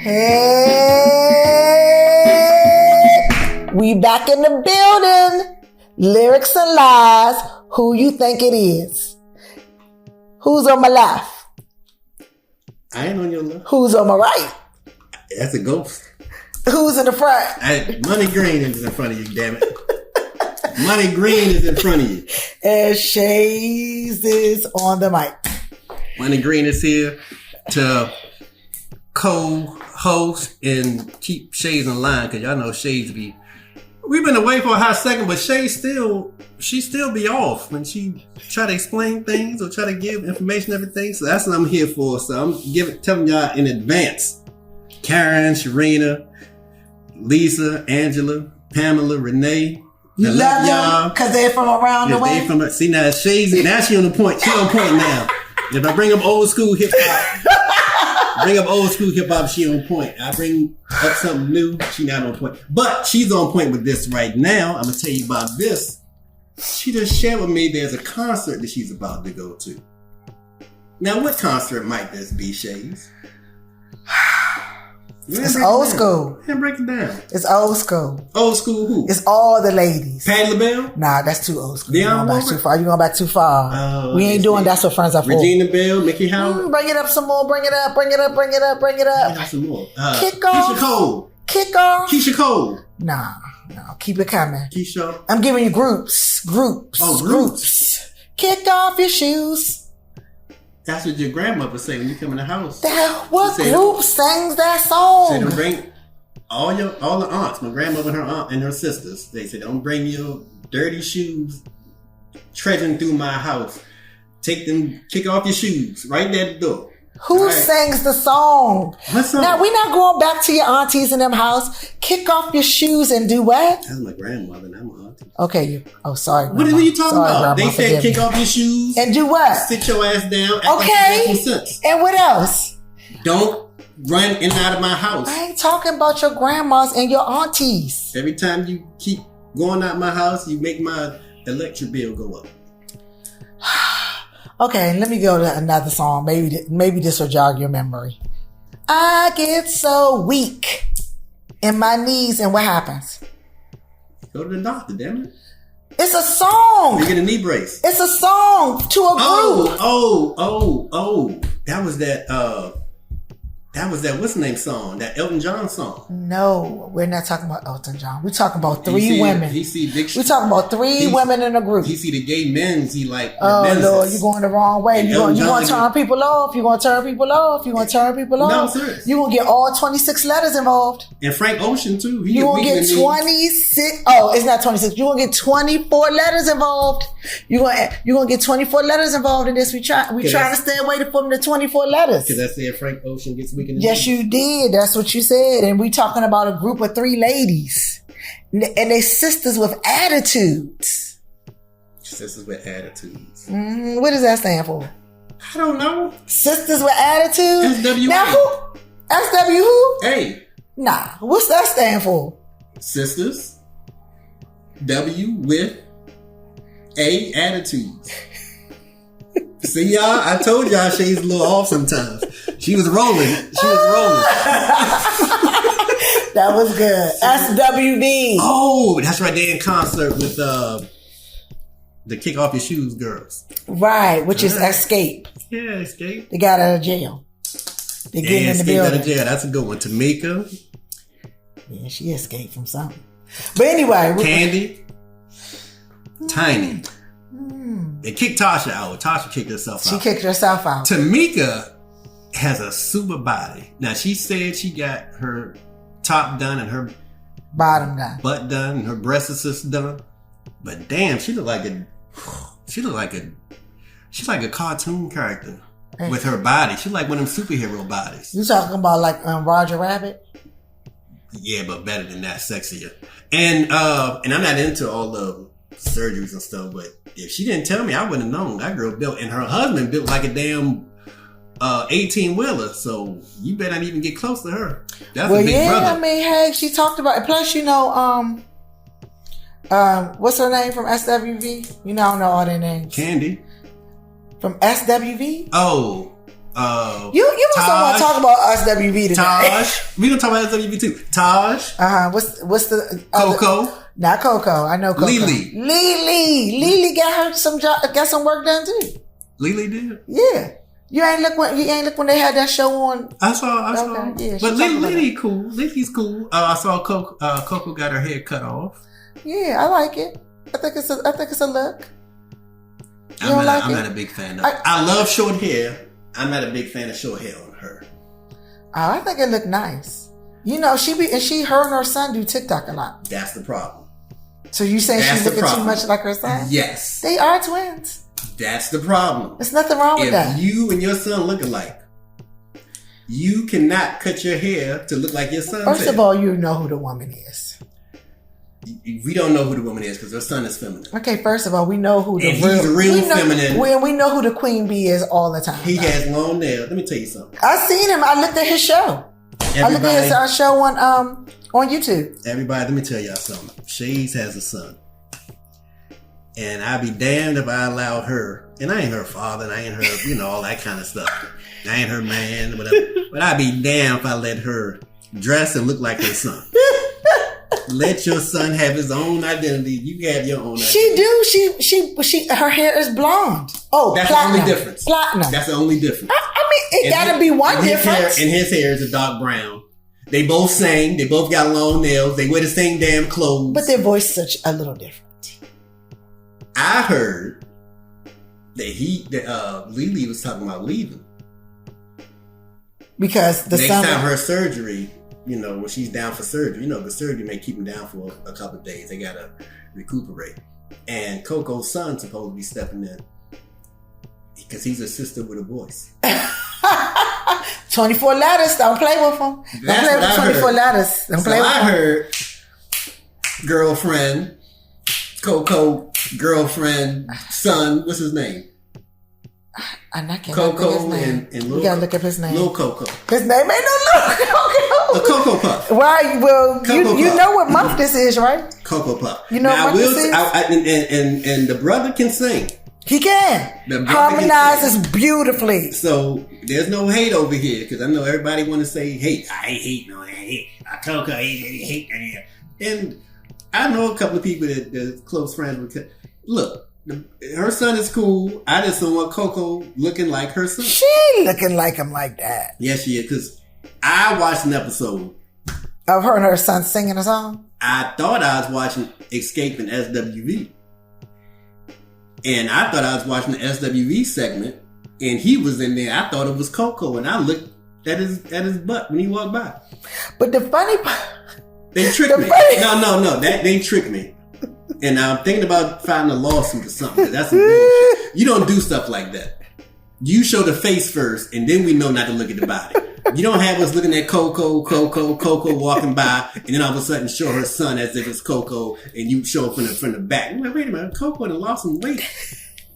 Hey, we back in the building. Lyrics and lies. Who you think it is? Who's on my left? I ain't on your left. Who's on my right? That's a ghost. Who's in the front? Money Green is in front of you, damn it. Money Green is in front of you. And Shays is on the mic. Money Green is here to co-host and keep Shays in line, because y'all know Shays be... We've been away for a hot second, but Shays she still be off when she try to explain things or try to give information and everything. So that's what I'm here for. So I'm telling y'all in advance. Karen, Sharina, Lisa, Angela, Pamela, Renee. You love y'all because they're from around the way. See now, Shays, now she on the point. She on point now. If I bring up old school hip hop, she on point. I bring up something new, she not on point. But she's on point with this right now. I'm gonna tell you about this. She just shared with me there's a concert that she's about to go to. Now, what concert might this be, Shays? It's old school. And break it down. It's old school. Old school who? It's all the ladies. Patti LaBelle? Nah, that's too old school. You going back too far. You going back too far. We ain't doing That's What Friends Are For. Regina Bell, Mickey Howard. Bring it up some more. Bring it up. Bring it some more. Kick off. Keisha Cole. Kick off. Keisha Cole. No. Keep it coming. Keisha. I'm giving you groups. Oh, groups. Kick off your shoes. That's what your grandmother say when you come in the house. What group sings that song? Say don't bring all the aunts, my grandmother and her aunt and her sisters. They say don't bring your dirty shoes trudging through my house. Kick off your shoes right there at the door. Who sings the song? What song? Now, we're not going back to your aunties in them house. Kick off your shoes and do what? That's my grandmother, not my auntie. Okay. Sorry. What are you talking about? Grandma, they said kick off your shoes. And do what? Sit your ass down. Okay. And what else? Don't run in and out of my house. I ain't talking about your grandmas and your aunties. Every time you keep going out my house, you make my electric bill go up. Okay, let me go to another song. Maybe this will jog your memory. I get so weak in my knees, and what happens? Go to the doctor, damn it. It's a song. You get a knee brace. It's a song to a group. That was that what's the name song? That Elton John song. No, we're not talking about Elton John. We're talking about three women. We're talking about three women in a group. He see the gay men's. He like. Oh Lord, you're going the wrong way. You going to turn people off. You going to turn people off. You going to turn people off. No, serious. You going to get all 26 letters involved. And Frank Ocean too. You going to get 26. Oh, it's not 26. You going to get 24 letters involved. You going to get 24 letters involved in this. We trying to stay away from the 24 letters. Because I said Frank Ocean gets weak in the knee. Yes, you did. That's what you said. And we talking about a group of three ladies. And they sisters with attitudes. Sisters with attitudes. What does that stand for? I don't know. Sisters with attitudes? SWV. Now who? SW who? Hey. Nah. What's that stand for? Sisters. W with A attitudes. See y'all? I told y'all Shay's a little off sometimes. She was rolling. That was good. SWV. Oh, that's right. They're in concert with the Kick Off Your Shoes girls. Right, which is Xscape. Yeah, Xscape. They got out of jail. They getting in the building. Out of jail. That's a good one. Tamika. Yeah, she escaped from something. But anyway. Kandi. Tiny. They kicked Tasha out. Tasha kicked herself out. She kicked herself out. Tamika has a super body. Now, she said she got her top done and her bottom done, butt done, and her breasts done. But damn, she's like a cartoon character with her body. She's like one of them superhero bodies. You talking about like Roger Rabbit? Yeah, but better than that, sexier. And I'm not into all the surgeries and stuff, but if she didn't tell me, I wouldn't have known. That girl built, and her husband built like a damn 18-wheeler, so you better not even get close to her. That's a big brother. I mean, hey, she talked about it. Plus, you know, what's her name from SWV? You know, I don't know all their names. Kandi. From SWV? Oh, You must want to talk about SWV today. Taj. We gonna talk about SWV too. Taj. What's the Coco? Not Coco. I know Coco. Lily got some work done too. Lily did. Yeah. You ain't look when they had that show on. I saw. Yeah, but Lily cool. Lily's cool. I saw Coco got her hair cut off. Yeah, I like it. I think it's a look. I'm not a big fan of it. I love short hair. I'm not a big fan of short hair on her. Oh, I think it looked nice. You know, her and her son do TikTok a lot. That's the problem. So you saying she's looking too much like her son? Yes. They are twins. That's the problem. There's nothing wrong with that. If you and your son look alike, you cannot cut your hair to look like your son's First of all, you know who the woman is. We don't know who the woman is because her son is feminine. Okay, first of all, we know who he's real feminine. We know who the queen bee is all the time. He has long nails. Let me tell you something. I seen him. I looked at his show. I looked at his show on YouTube. Everybody, let me tell y'all something. Shays has a son. And I'd be damned if I allowed her, and I ain't her father, and I ain't her, all that kind of stuff. I ain't her man, whatever. But I'd be damned if I let her dress and look like her son. Let your son have his own identity. You have your own identity. She do. Her hair is blonde. Oh, that's platinum. The only difference. Platinum. That's the only difference. I mean, it gotta be one difference. And his hair is a dark brown. They both sing. They both got long nails. They wear the same damn clothes. But their voice is such a little different. I heard that Lily was talking about leaving. Because next time her surgery, when she's down for surgery, the surgery may keep him down for a couple of days. They gotta recuperate. And Coco's son's supposed to be stepping in because he's a sister with a voice. 24 letters. Don't play with them. Don't play with 24 letters. Don't play with them. I heard girlfriend, Coco, girlfriend, son. What's his name? I can't Coco and Lil. We gotta look up his name. Lil Coco. His name ain't no Lil Coco. A Coco Puff. Right. Well, you know what month this is, right? Coco Puff. You know what this is? And the brother can sing. He can. Harmonizes beautifully. So there's no hate over here because I know everybody want to say hate. I hate no hate. Coco hate. And I know a couple of people that close friends with. Look, her son is cool. I just don't want Coco looking like her son. She looking like him like that. Yes, she is. Because I watched an episode of her and her son singing a song. I thought I was watching Xscape and SWV. And I thought I was watching the SWV segment, and he was in there. I thought it was Coco, and I looked at his butt when he walked by. But the funny part, they tricked me. No, they tricked me. And I'm thinking about filing a lawsuit or something. That's some bullshit. You don't do stuff like that. You show the face first, and then we know not to look at the body. You don't have us looking at Coco walking by, and then all of a sudden show her son as if it's Coco, and you show it from the back. I'm like, wait a minute, Coco done lost some weight.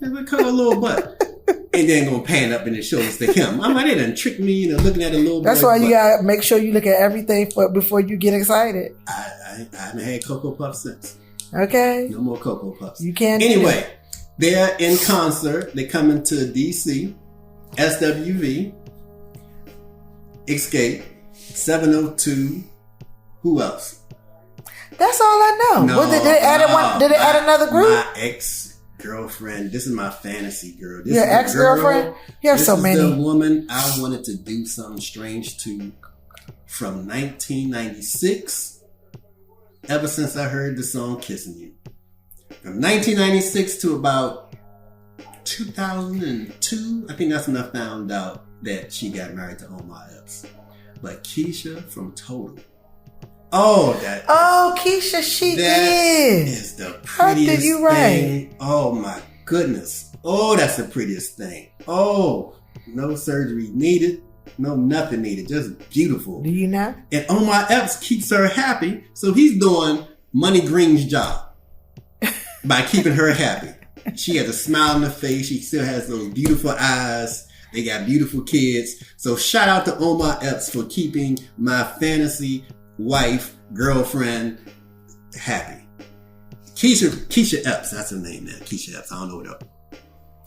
Look at her little butt. And then gonna pan up and it shows to him. I'm like, they done tricked me, looking at a little That's why you gotta make sure you look at everything before you get excited. I haven't had Cocoa Puffs since. Okay. No more Cocoa Puffs. You can't. Anyway, they're in concert. They're coming to DC, SWV, Xscape, 702. Who else? That's all I know. No, did they add another group? My ex-girlfriend. This is my fantasy girl. This Your ex-girlfriend? You have so many. This is the woman I wanted to do something strange to from 1996. Ever since I heard the song Kissing You. From 1996 to about 2002, I think that's when I found out that she got married to Omar Epps. But Keisha from Total. Keisha, she did. That is the prettiest thing. Oh my goodness. Oh, that's the prettiest thing. Oh, no surgery needed. No, nothing needed. Just beautiful. Do you know? And Omar Epps keeps her happy, so he's doing Money Green's job by keeping her happy. She has a smile on her face. She still has those beautiful eyes. They got beautiful kids. So shout out to Omar Epps for keeping my fantasy wife, girlfriend happy. Keisha Epps, that's her name now. Keisha Epps. I don't know what else.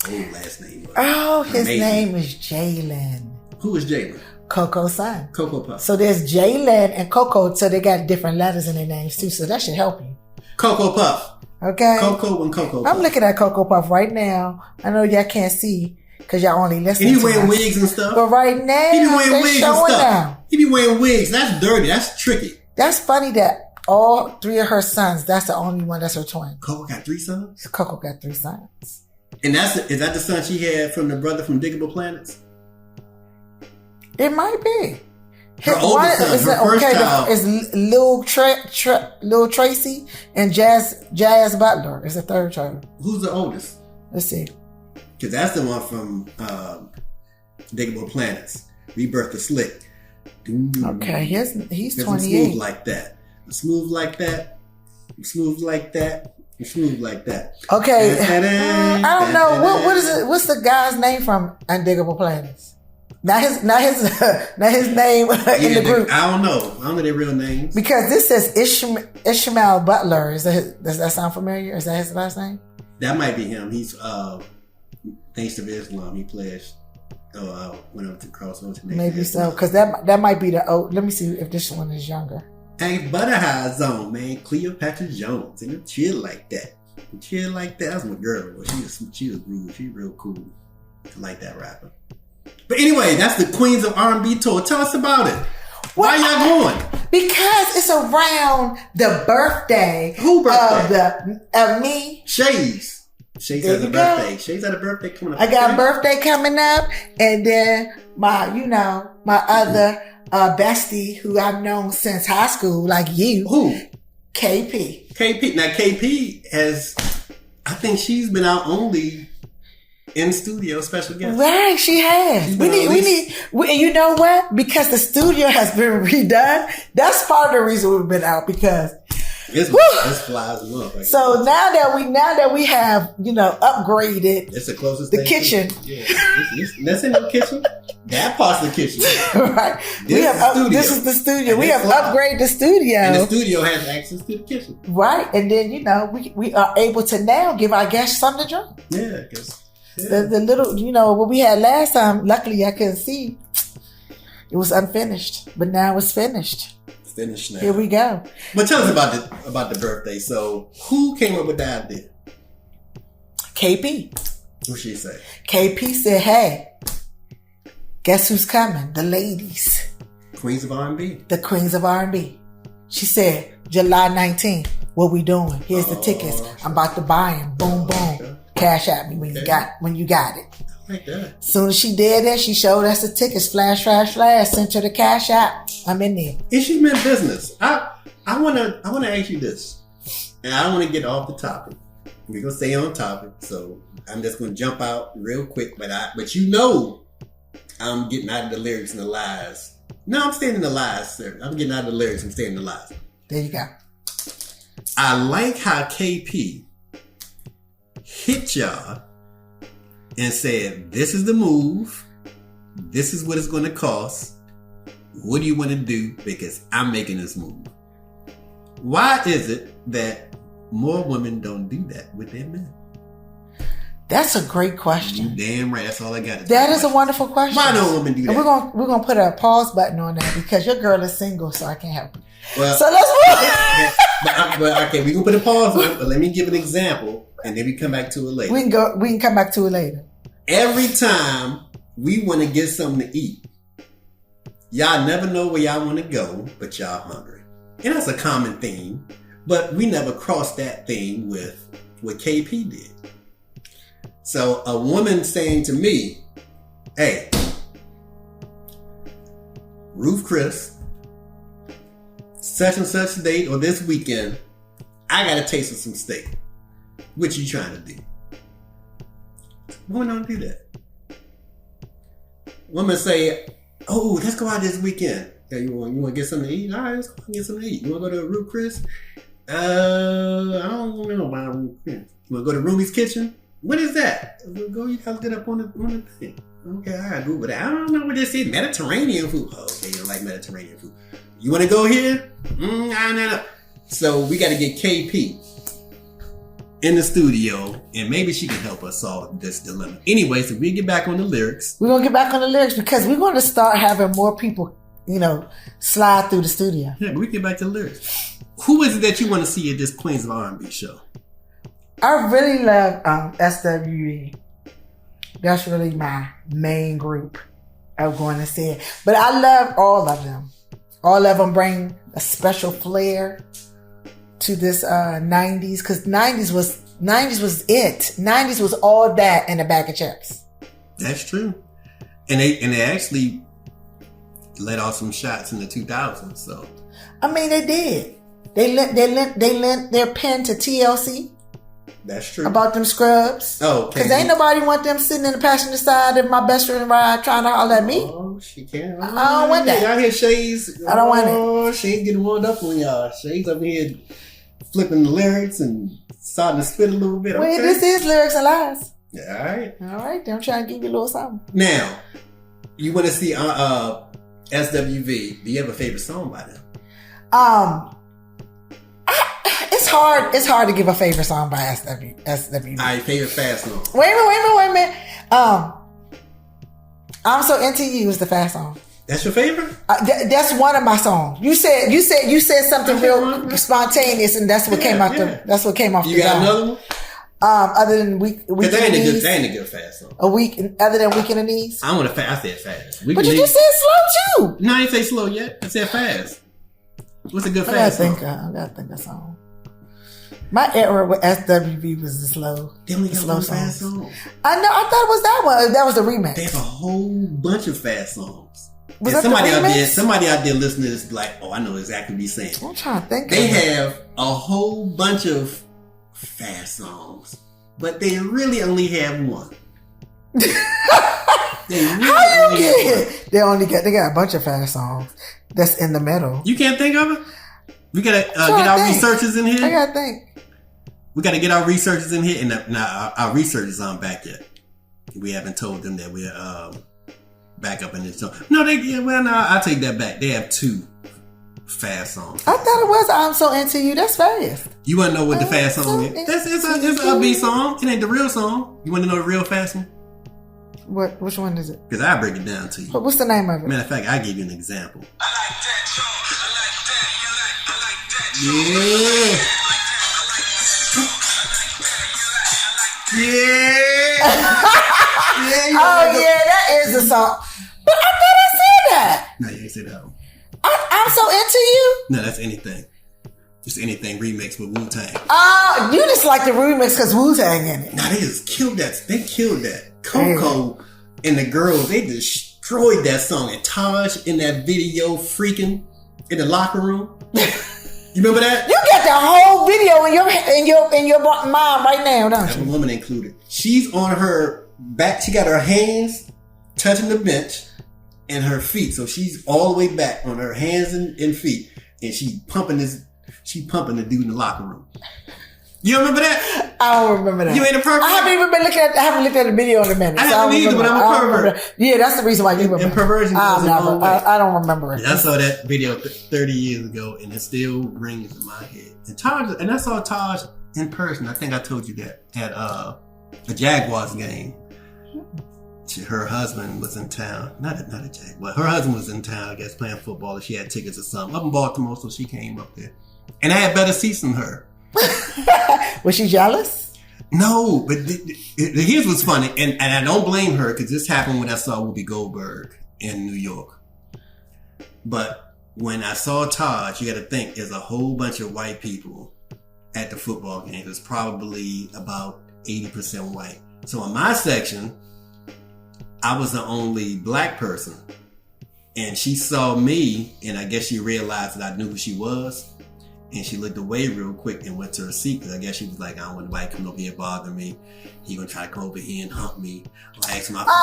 old last name was. Oh, his name is Jalen. Who is Jalen? Coco's son. Coco Puff. So there's Jalen and Coco, so they got different letters in their names too. So that should help you. Coco Puff. Okay. Coco and Coco Puff. I'm looking at Coco Puff right now. I know y'all can't see because y'all only listening. And he wearing wigs and stuff. But right now, he be wearing wigs and stuff. Now. He be wearing wigs. That's dirty. That's tricky. That's funny that all 3 of her sons, that's the only one that's her twin. Coco got 3 sons? Coco got 3 sons. And is that the son she had from the brother from Diggable Planets? It might be. Her oldest son, her first child. Is Lil Tracy and Jazz Butler is the 3rd child. Who's the oldest? Let's see. Because that's the one from Diggable Planets. Rebirth of Slick. Okay, he's 28. Smooth like that. Smooth like that. Smooth like that. Smooth like that. Okay. I don't know. What is it? What's the guy's name from Undiggable Planets? Not his name in the group. I don't know their real names. Because this says Ishmael Butler. Does that sound familiar? Is that his last name? That might be him. He's Nation of Islam. He pledged. Went over to crossover. Maybe so, because that might be the old. Let me see if this one is younger. Hey, Butterhigh Zone, man. Cleopatra Jones. And chill like that. Chill like that. That's my girl. She was rude. She real cool. I like that rapper. But anyway, that's the Queens of R&B Tour. Tell us about it. Why y'all going? Because it's around the birthday. Who birthday? Of me. Shayz. Shayz has a birthday. Shayz had a birthday coming up. I got a birthday coming up, and then my other bestie who I've known since high school, like you. Who? KP. KP. Now KP I think she's been out only in studio special guest. Right, she has. We need, you know what? Because the studio has been redone. That's part of the reason we've been out, because this flies up. So now that we have, upgraded. It's the closest the kitchen. Yeah, that's in the kitchen. That part's the kitchen. Right. This is the studio. We have upgraded the studio. And the studio has access to the kitchen. Right. And then, we are able to now give our guests something to drink. Yeah, because the little, what we had last time, luckily I couldn't see. It was unfinished, but now it's finished. It's finished now. Here we go. But tell us about the birthday. So who came up with the idea? KP. What'd she say? KP said, hey, guess who's coming? The ladies. Queens of R&B. The Queens of R&B. She said, July 19th, what we doing? Here's the tickets. I'm about to buy them. Boom, boom. Okay. Cash at me when you got it. I like that. As soon as she did that, she showed us the tickets. Flash, flash, flash. Sent her the cash app. I'm in there. And she meant business. I wanna ask you this, and I don't want to get off the topic. We're gonna stay on topic, so I'm just gonna jump out real quick. But I'm getting out of the lyrics and the lies. No, I'm staying in the lies, sir. I'm getting out of the lyrics and staying in the lies. There you go. I like how KP hit y'all and said, this is the move. This is what it's going to cost. What do you want to do? Because I'm making this move. Why is it that more women don't do that with their men? That's a great question. You damn right. That's all I got to say. That is a wonderful question. Why don't women do that? And we're gonna put a pause button on that because your girl is single, so I can't help you. Well, so let's move. Okay, we can put a pause on it, but let me give an example, and then we come back to it later. We can come back to it later. Every time we want to get something to eat, y'all never know where y'all want to go, but y'all hungry. And that's a common theme, but we never crossed that thing with what KP did. So a woman saying to me, hey, Ruth Chris, such and such date or this weekend, I got a taste of some steak. What you trying to do? Women don't do that. Women say, oh, let's go out this weekend. Yeah, you want to get something to eat? All right, let's go and get something to eat. You want to go to Ruth Chris? I don't know about Ruth Chris. You want to go to Ruby's Kitchen? What is that? Go, you guys get up on the thing. Okay, I gotta Google that. I don't know what this is. Mediterranean food. Oh, okay, you don't like Mediterranean food. You want to go here? No. So we got to get KP in the studio, and maybe she can help us solve this dilemma. Anyway, so we get back on the lyrics. We're going to get back on the lyrics because we're going to start having more people, slide through the studio. Yeah, but we get back to the lyrics. Who is it that you want to see at this Queens of R&B show? I really love SWV. That's really my main group I'm going to see it. But I love all of them. All of them bring a special flair to this 90s, because 90s was it. 90s was all that and a bag of chips. That's true. And they actually let off some shots in the 2000s. So I mean, they did. They lent their pen to TLC. That's true. About them scrubs. Oh, because ain't nobody want them sitting in the passenger side of my best friend ride trying to holler at me. Oh, she can't. I don't want that. Y'all hear Shays? I don't want it. Oh, she ain't getting warmed up on y'all. Shays up here flipping the lyrics and starting to spit a little bit. Well, this is lyrics and lies. Yeah, all right. Then I'm trying to give you a little something. Now, you want to see SWV. Do you have a favorite song by them? It's hard to give a favorite song by SWV. All right, favorite fast song. Wait a minute. I'm So Into You is the fast song. That's your favorite? That's one of my songs. You said something real spontaneous, and that's what came out. That's what came off. You got another one? Other than week in the knees. That ain't a good fast song. Other than Week in the Knees. I said fast. But you just said slow too. No, I didn't say slow yet. I said fast. What's a good fast song? I gotta think of song. My era with SWV was the slow. They only got one fast song. I know. I thought it was that one. That was the remix. They have a whole bunch of fast songs. Was that somebody out there listening to this be like, oh, I know exactly what he's saying. I'm trying to think. They have a whole bunch of fast songs, but they really only have one. They got a bunch of fast songs that's in the middle. You can't think of it? We gotta get our researchers in here. I gotta think. We gotta get our researchers in here, and our researchers aren't back yet. We haven't told them that we're back up in this song. No, I'll take that back. They have two fast songs. I thought it was I'm So Into You. That's fast. You wanna know what the fast song is? It's an upbeat song. It ain't the real song. You wanna know the real fast one? Which one is it? Because I'll break it down to you. But what's the name of it? Matter of fact, I'll give you an example. I like that, I like that, I like that. That is the song. But I thought I said that. No, you ain't say that one. I'm So Into You? No, that's anything. Just anything remixed with Wu-Tang. You just like the remix because Wu-Tang in it. Nah, they just killed that. They killed that. Coco and the girls, they destroyed that song. And Taj in that video freaking in the locker room. You remember that? You got the whole video in your mind right now, don't you? Every woman included. She's on her back. She got her hands touching the bench and her feet. So she's all the way back on her hands and feet. And she's pumping the dude in the locker room. You remember that? I don't remember that. You ain't a pervert? I haven't looked at the video in a minute. I haven't either, but I'm a pervert. Yeah, that's the reason why you remember. And perversion goes a long way. I don't remember it. I saw that video 30 years ago, and it still rings in my head. And I saw Taj in person. I think I told you that at a Jaguars game. Her husband was in town. Not a Jaguar. Her husband was in town, I guess, playing football, and she had tickets or something up in Baltimore, so she came up there. And I had better seats than her. Was she jealous? No, but here's what's funny, and I don't blame her because this happened when I saw Whoopi Goldberg in New York. But when I saw Taj, you got to think there's a whole bunch of white people at the football game. There's probably about 80% white. So in my section, I was the only black person, and she saw me, and I guess she realized that I knew who she was. And she looked away real quick and went to her seat because I guess she was like, I don't want nobody coming over here bother me. He gonna try to come over here and hump me. Or ask my phone.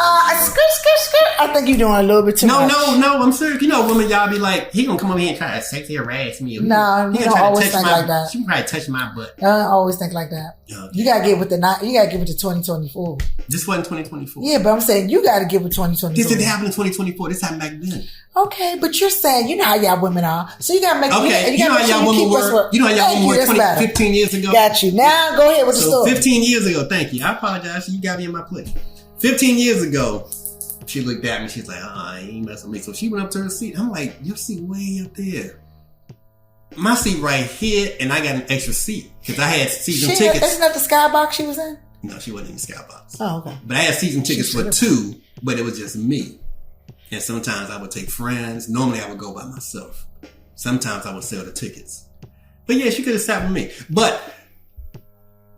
I think you're doing a little bit too much. No, I'm serious. You know, women, y'all be like, he gonna come over here and try to sexually harass me. No, you don't always think like that. She probably touch my butt. I don't always think like that. Okay. You gotta get with the 2024. This wasn't 2024. Yeah, but I'm saying you gotta get with 2024. This didn't happen in 2024. This happened back then. Okay, but you're saying, you know how y'all women are. So you gotta make You know how y'all women were. You know how y'all women were 15 years ago. Got you. Now go ahead with the story. 15 years ago, thank you. I apologize. You got me in my place. 15 years ago, she looked at me. She's like, I ain't messing with me. So she went up to her seat. I'm like, your seat way up there. My seat right here, and I got an extra seat because I had season tickets. Isn't that the skybox she was in? No, she wasn't in the skybox. Oh, okay. But I had season tickets for 2, but it was just me. And sometimes I would take friends. Normally I would go by myself. Sometimes I would sell the tickets. But yeah, she could have sat with me. But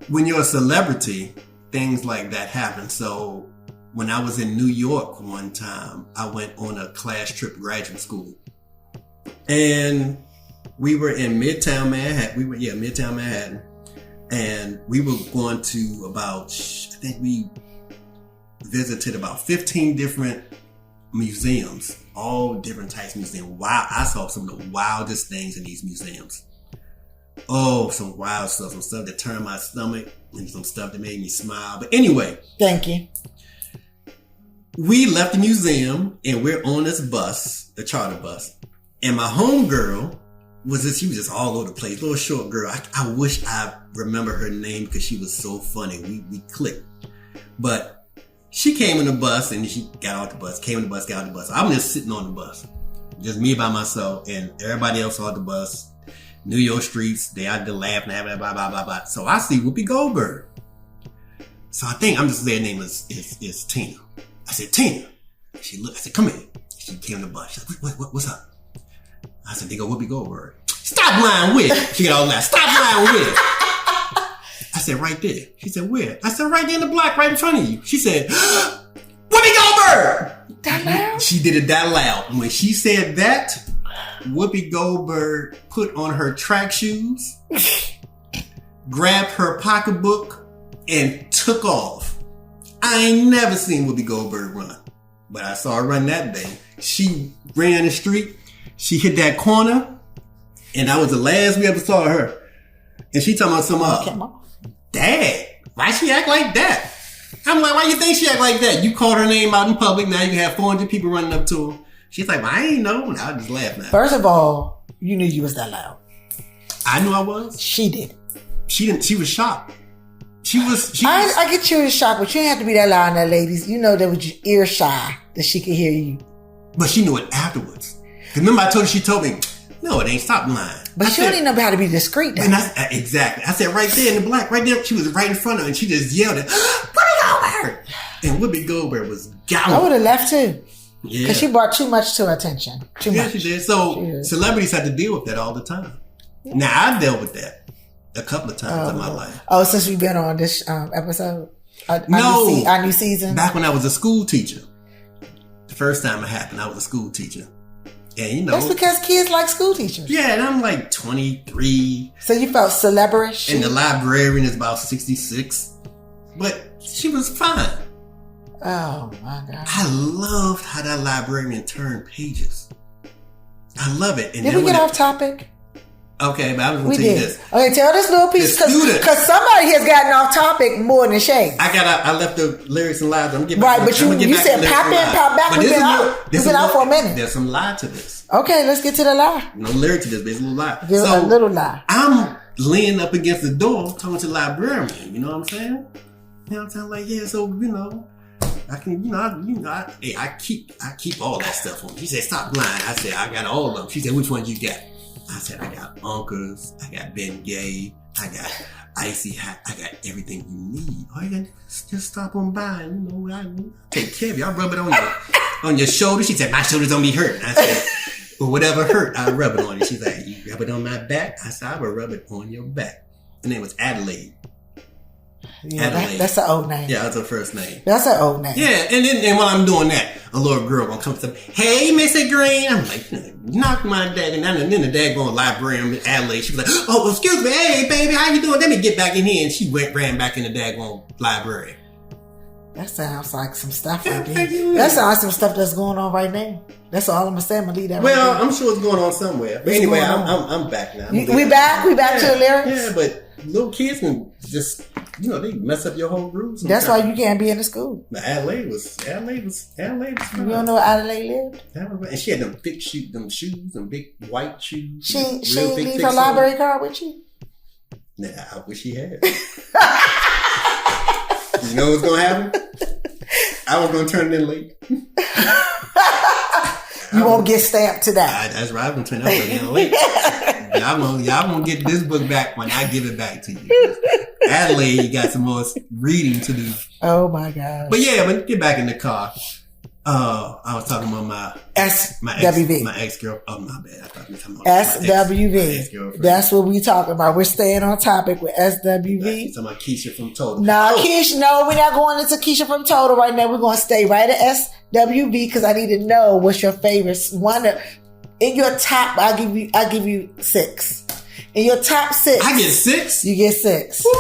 when you're a celebrity, things like that happen. So when I was in New York one time, I went on a class trip graduate school. And we were in Midtown Manhattan. Midtown Manhattan. And we were going to I think we visited about 15 different museums, all different types of museums. Wow, I saw some of the wildest things in these museums. Oh, some wild stuff, some stuff that turned my stomach, and some stuff that made me smile. But anyway, thank you. We left the museum and we're on this bus, the charter bus, and my homegirl she was just all over the place, little short girl. I wish I remember her name because she was so funny. We clicked, but she came in the bus and she got off the bus, got on the bus. I'm just sitting on the bus, just me by myself, and everybody else on the bus. New York streets, they out there laughing, blah, blah, blah, blah, blah. So I see Whoopi Goldberg. So I think, I'm just saying her name is Tina. I said, Tina. She looked, I said, come here. She came in the bus. She's like, what's up? I said, they go Whoopi Goldberg. Stop lying with it. She got all that. Stop lying with it. I said, right there. She said, where? I said, right there in the block, right in front of you. She said, Whoopi Goldberg! That loud? She did it that loud. When she said that, Whoopi Goldberg put on her track shoes, grabbed her pocketbook, and took off. I ain't never seen Whoopi Goldberg run, but I saw her run that day. She ran the street, she hit that corner, and that was the last we ever saw of her. And she talking about some, Dad, why she act like that? I'm like, why you think she act like that? You called her name out in public, now you have 400 people running up to her. She's like, well, I ain't know. And I just laughed now. First of all, you knew you was that loud. I knew I was. She did. She didn't. She was shocked. I get you in shock, but you didn't have to be that loud in that, ladies. You know that was ear shy that she could hear you. But she knew it afterwards. Remember I told her, she told me, no, it ain't, stop lying. But she don't even know how to be discreet though. Exactly. I said right there in the black, right there, she was right in front of her and she just yelled at, Whoopi Goldberg! And Whoopi Goldberg was galloping. I would have left too. Yeah. Because she brought too much to her attention. Too much. She did. So celebrities have to deal with that all the time. Yeah. Now I dealt with that a couple of times in my life. Oh, since we've been on this episode? Our new season? Back when I was a school teacher. The first time it happened, I was a school teacher. And you know. That's because kids like school teachers. Yeah, and I'm like 23. So you felt celebrity? And the librarian is about 66. But she was fine. Oh my God. I loved how that librarian turned pages. I love it. And did we get off topic? Okay, but I was going to tell you this. Okay, tell this little piece because somebody has gotten off topic more than Shays. I left the lyrics and lies. I'm getting right, but you said pop in, pop back. We've been out for a minute. There's some lie to this. Okay, let's get to the lie. No lyric to this, but it's a little lie. A little lie. I'm leaning up against the door talking to the librarian. You know what I'm saying? You know what I'm saying? Like, yeah, so, you know. I can, I keep all that stuff on me. She said, stop lying. I said, I got all of them. She said, which ones you got? I said, I got Uncles, I got Ben Gay, I got Icy Hat, I got everything you need. All you gotta just stop on by and, you know, I take care of you. I'll rub it on your shoulder. She said, my shoulders don't be hurt. I said, well, whatever hurt, I'll rub it on you. She's like, you rub it on my back? I said, I will rub it on your back. Her name was Adelaide. Yeah, that's an old name. Yeah, that's her first name. That's an old name. Yeah, and while I'm doing that, a little girl gonna come to me, hey, Missy Green. I'm like, knock my dad, and then the dad going librarian Adelaide. She was like, oh, excuse me, hey, baby, how you doing? Let me get back in here. And she ran back in the daggone library. That sounds like some stuff right there. That sounds like some stuff that's going on right now. That's all I'm gonna say. I'm gonna leave that. Well, right I'm sure it's going on somewhere. But anyway, I'm back now. We back to the lyrics. Yeah, but little kids can just, they mess up your whole grooves. That's why you can't be in the school. But Adelaide was fine. You don't know where Adelaide lived? And she had them thick shoes, them big white shoes. She didn't leave her library card with you? Nah, I wish she had. You know what's gonna happen? I was gonna turn it in late. You won't get stamped today. That's right. I'm gonna turn it in late. Y'all gonna get this book back when I give it back to you. Adelaide, you got some more reading to do. Oh my gosh. But yeah, but get back in the car. I was talking about my SWV. My ex-girl. Oh, my bad. I thought you were talking about SWV. my ex-girlfriend. That's what we talking about. We're staying on topic with SWV. You talking about Keisha from Total. Nah, Keisha, no, we're not going into Keisha from Total right now. We're going to stay right at SWV because I need to know what's your favorite one. In your top, I'll give you 6. In your top 6. I get 6? You get 6. Woo!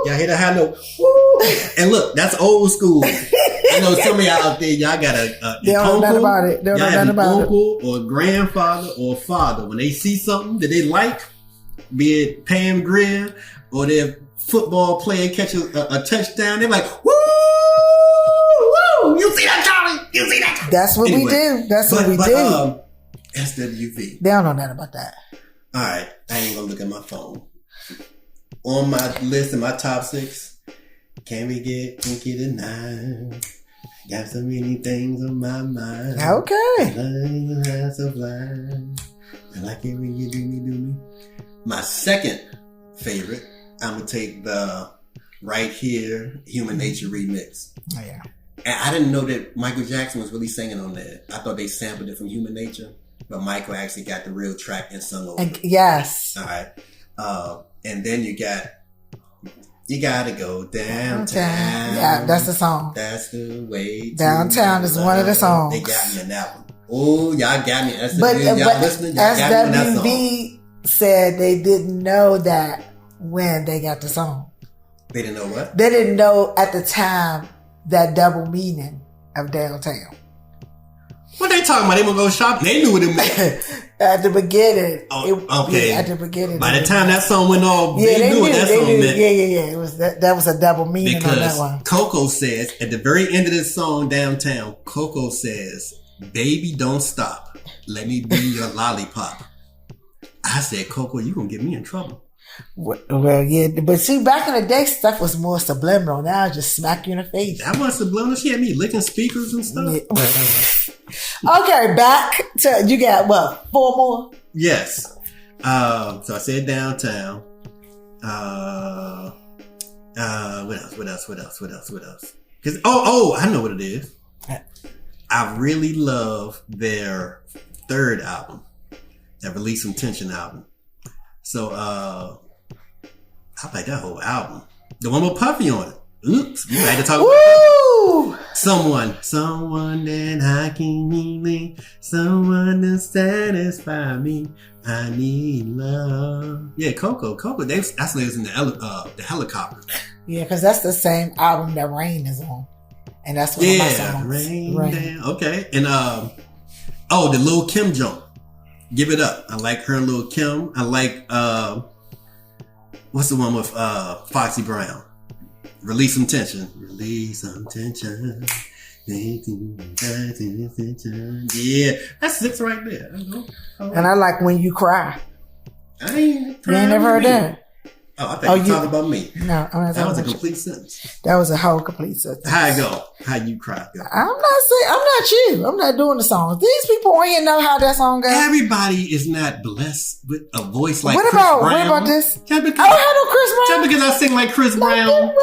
Y'all hear the high note? Woo! And look, that's old school. I know some of y'all out there, y'all got they don't know nothing about it. They don't know nothing about it. Uncle or grandfather or father, when they see something that they like, be it Pam Grier or their football player catch a touchdown, they're like, woo! Woo! You see that, Charlie? You see that? That's what we do. That's what we do. SWV. They don't know nothing about that. All right, I ain't gonna look at my phone. On my list of my top 6, can we get kinky tonight? Got so many things on my mind. Okay. So blind. I like it when you do me. My second favorite, I'm gonna take the Right Here Human Nature remix. Oh yeah. And I didn't know that Michael Jackson was really singing on that. I thought they sampled it from Human Nature. But Michael actually got the real track and sung over it. Yes. All right. And then you gotta go downtown. Yeah, that's the song. That's the way. Downtown is one of the songs. They got me in that one. Oh, y'all got me. But listening? Y'all got me in that song. SWV said they didn't know that when they got the song. They didn't know what? They didn't know at the time that double meaning of downtown. What they talking about? They gonna go shopping. They knew what it meant. At the beginning. Okay. Yeah, at the beginning. By the time that song went off, yeah, they knew what that song meant. Yeah. It was that was a double meaning because on that one. Coco says at the very end of this song, Downtown, Coco says, "Baby, don't stop. Let me be your lollipop." I said, Coco, you gonna get me in trouble. Well, yeah, but see, back in the day, stuff was more subliminal. Now, just smack you in the face. That was subliminal. She had me licking speakers and stuff. Yeah. Okay, back to, you got what, 4 more? Yes. So I said Downtown. What else? Cause, I know what it is. I really love their third album, that Release Some Tension album. So, I like that whole album. The one with Puffy on it. Oops, we had to talk about someone that I can need, someone to satisfy me. I need love. Yeah, Coco. That's in the helicopter. Yeah, because that's the same album that Rain is on, and that's one of my songs. Rain. Down. Okay, and the Lil' Kim jump. Give It Up. I like her and Lil' Kim. I like what's the one with Foxy Brown? Release Some Tension. Release some tension. Yeah, that's 6 right there. And I like When You Cry. I ain't You ain't never heard that? Oh, I thought you talking about me. No, I'm not that was a about complete you. sentence. That was a whole complete sentence. How it go? How you cry? Go. I'm not you. I'm not doing the songs. These people on here know how that song goes. Everybody is not blessed with a voice like Chris What Brown. about this? Just because, I don't have no Chris Brown. Just because I sing like Chris Brown,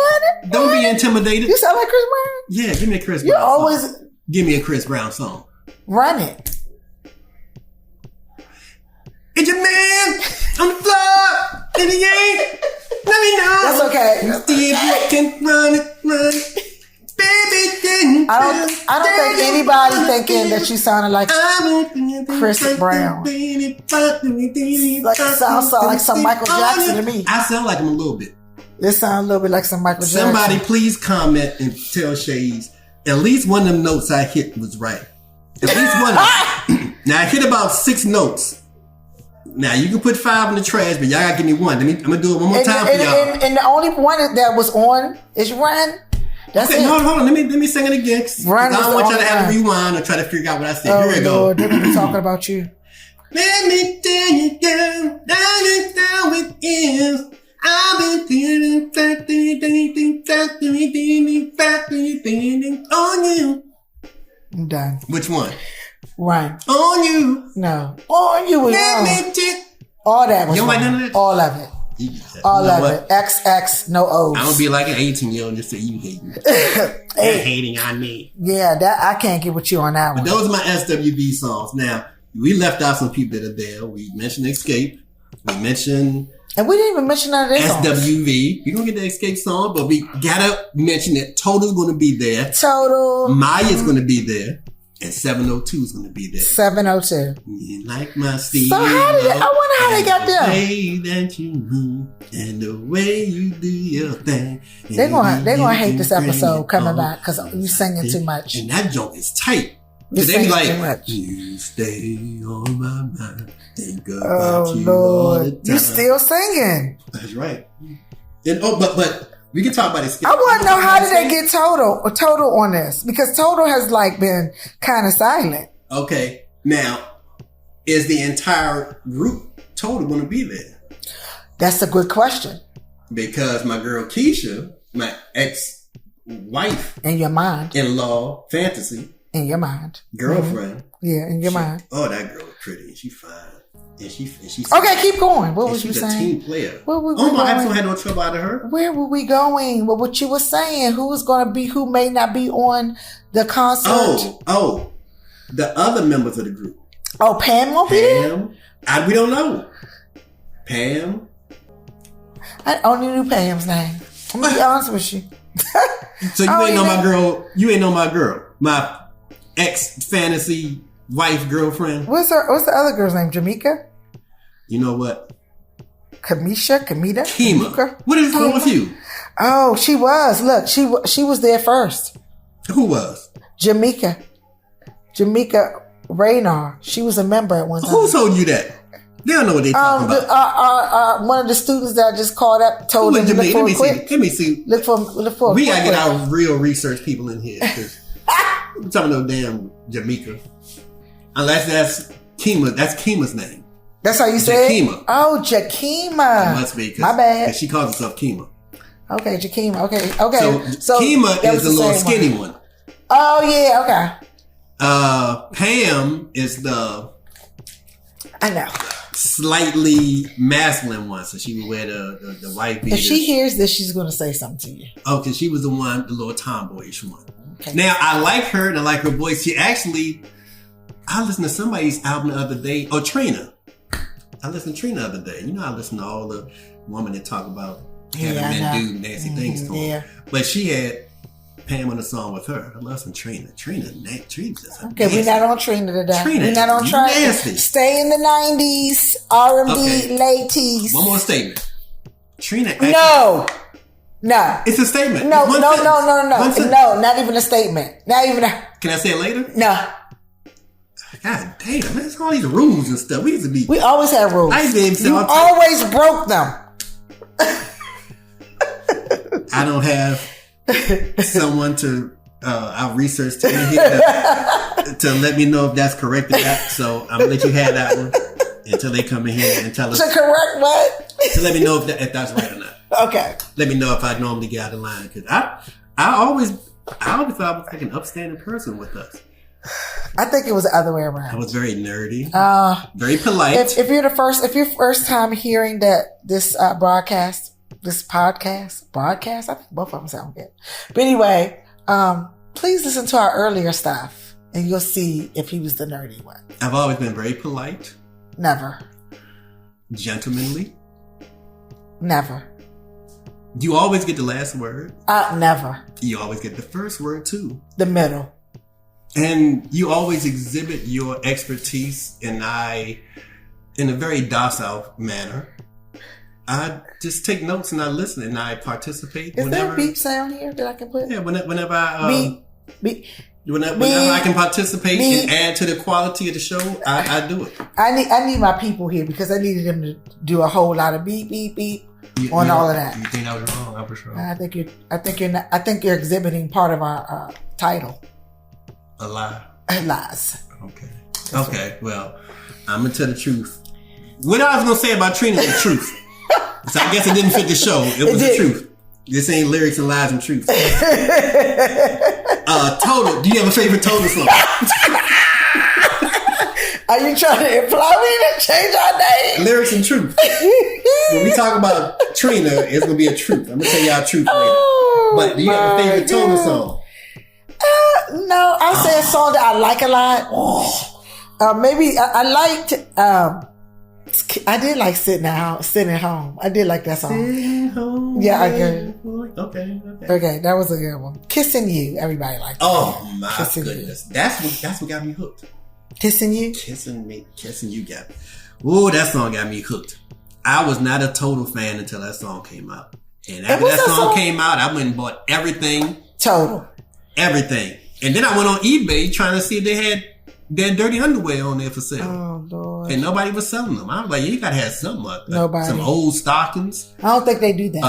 don't be intimidated. You sound like Chris Brown? Yeah, give me a Chris You Brown always song. Give me a Chris Brown song. Run it. It's your man on the floor, and he ain't. Let me know. That's okay. See if you can run it. Baby, I don't think anybody thinking that you sounded like Chris Brown. Like it sounds like some Michael Jackson to me. I sound like him a little bit. This sounds a little bit like some Michael Jackson. Somebody please comment and tell Shayz at least one of them notes I hit was right. At least one of them. Now I hit about 6 notes. Now you can put 5 in the trash, but y'all gotta give me one. I'm gonna do it one more time for y'all. And the only one that was on is Run. That's okay, it. hold on. Let me sing it again. Run. I don't want y'all to have to rewind or try to figure out what I said. Oh, Here we go. Lord, they're gonna be talking about you. Let me tell you, girl, down with is. I've been feeling on you. I'm done. Which one? Run. On you. No. On you was Let wrong. me tell All that was you don't like wrong. none of that? All of it. All You know of what? it. XX, no O's. I'm gonna be like an 18-year-old and just say you hating. Hey. You're hating on me. Yeah, that I can't get with you on that But one. those are my SWV songs. Now, we left out some people that are there. We mentioned Xscape. We mentioned And we didn't even mention none of this. SWV. We're gonna get the Xscape song, but we gotta mention that Total's gonna be there. Total. Maya's gonna be there. And 702 is gonna be there. 702. You like my Steve. So how did I wonder how they got them. The way that you move and the way you do your thing. They're gonna hate this episode coming back because you singing too much. And that joke is tight. You They be sing like, too much. you stay on my mind. Think about Oh you all the Lord, time. you still singing? That's right. And but we can talk about it. I want to know how did they get Total on this because Total has like been kind of silent. Okay, now is the entire group Total going to be there? That's a good question. Because my girl Keisha, my ex-wife, In your mind, in-law, fantasy in your mind, girlfriend. yeah, in your mind. Oh, that girl is pretty and she fine. And she Okay, keep going. What was you she's a saying? team player. Where were we Oh, my going? episode had no trouble out of her. Where were we going? Well, what you were saying? Who's going to be? Who may not be on the concert? Oh, the other members of the group. Oh, Pam won't be there. Pam, we don't know. Pam. I only knew Pam's name. I'm gonna be honest with you. So you Oh, ain't know yeah. my girl. You ain't know my girl. My ex fantasy wife girlfriend. What's the other girl's name? Jamaica? You know what? Kamita? Kima. What is wrong with you? Oh, she was. Look, she was there first. Who was? Jamaica Raynar. She was a member at one time. Who told you that? They don't know what they talking about. One of the students that I just called up told Who them is to look Jamaica? for a Let quick. me see. Look for. We a gotta quick. get our real research people in here. I'm talking no damn Jamaica. Unless that's Kima. That's Kima's name. That's how you say it? Jakima. Oh, Jakima. It must be. My bad. Because she calls herself Kima. Okay, Jakima. Okay. So Kima that is was the little same skinny one. Oh yeah. Okay. Pam is the I know. slightly masculine one. So she would wear the white beaters. If she hears this, she's going to say something to you. Oh, because she was the little tomboyish one. Okay. Now, I like her and I like her voice. I listened to somebody's album the other day. Oh, Trina. I listened to Trina the other day. You know, I listen to all the women that talk about having men do nasty things to them. Yeah. But she had Pam on the song with her. I love some Trina. Trina's just Okay, we're not on Trina today. Trina We're not on is Trina. nasty. Stay in the 90s R&B Okay. ladies. One more statement. Trina. No. It's a statement. No, It's one no, sentence. no, no, One no. sentence. No, not even a statement. Not even a... Can I say it later? No. God damn, man, it's all these rules and stuff. We used to be. We always had rules. I did say You all the time. always broke them. I don't have someone to our research team here to let me know if that's correct or not. So I'm gonna let you have that one until they come in here and tell us To correct what? to let me know if that's right or not. Okay. Let me know if I normally get out of line because I always thought I was like an upstanding person with us. I think it was the other way I around. was very nerdy, very polite. If you're first time hearing this podcast, I think both of them sound good. But anyway, please listen to our earlier stuff and you'll see if he was the nerdy one. I've always been very polite, Never. gentlemanly. Never. You always get the last word. Never. You always get the first word too. The middle. And you always exhibit your expertise in a very docile manner. I just take notes and I listen and I participate. Is there a beep sound here that I can put? Yeah, whenever I beep. Whenever I can participate and add to the quality of the show, I do it. I need my people here because I needed them to do a whole lot of beep beep beep on all of that. You think that was wrong? I was wrong. I think you're exhibiting part of our title. A lie. Lies. Okay. Okay. Well, I'm gonna tell the truth. What I was gonna say about Trina was the truth. So I guess it didn't fit the show. It was the truth. This ain't lyrics and lies and truth. Total. Do you have a favorite Total song? Are you trying to imply we to change our name? Lyrics and truth. When we talk about Trina, it's gonna be a truth. I'm gonna tell y'all truth later. But do you have a favorite Total song? No, I'll say a song that I like a lot. Maybe I liked. I did like sitting at home. I did like that song. Sitting home. Yeah, I did. Okay, that was a good one. Kissing You, everybody liked. Oh my Kissing goodness, that's what got me hooked. Kissing You, kissing you got me. Ooh, that song got me hooked. I was not a Total fan until that song came out, and after that song came out, I went and bought everything. Total. Everything. And then I went on eBay trying to see if they had their dirty underwear on there for sale. Oh, Lord. And nobody was selling them. I was like, you gotta have something up there. Nobody. Some old stockings. I don't think they do that.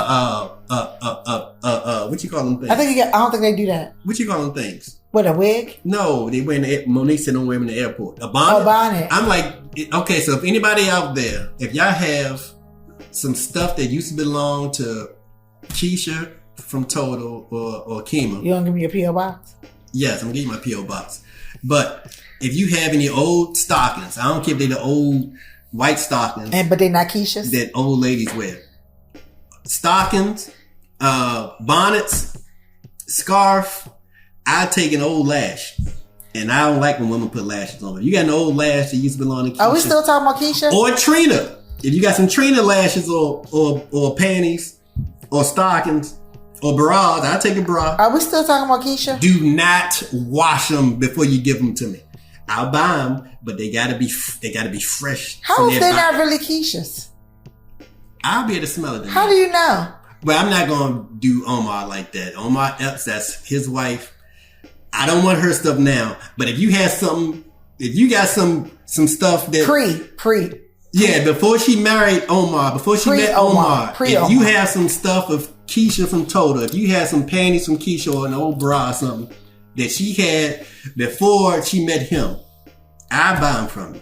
What you call them things? I don't think they do that. What you call them things? What, a wig? No, they wear Monique said don't wear them in the airport. A bonnet? A bonnet. I'm like, okay, so if anybody out there, if y'all have some stuff that used to belong to Keisha from Total or Kima. You don't give me a P.O. box? Yes, I'm gonna give you my P.O. box. But if you have any old stockings, I don't care if they're the old white stockings. But they're not Keisha's? That old ladies wear. Stockings, bonnets, scarf. I take an old lash. And I don't like when women put lashes on. If you got an old lash that used to belong to Keisha. Are we still talking about Keisha? Or Trina. If you got some Trina lashes or panties or stockings or bras, I take a bra. Are we still talking about Keisha? Do not wash them before you give them to me. I'll buy them, but they gotta be fresh. How if they're not really Keisha's? I'll be able to smell it. How do you know? But I'm not gonna do Omar like that. Omar Epps, that's his wife. I don't want her stuff now. But if you have something, if you got some stuff that pre. Yeah, before she married Omar, before she met Omar, if you have some stuff of Keisha from Total, if you had some panties from Keisha or an old bra or something that she had before she met him, I buy them from you.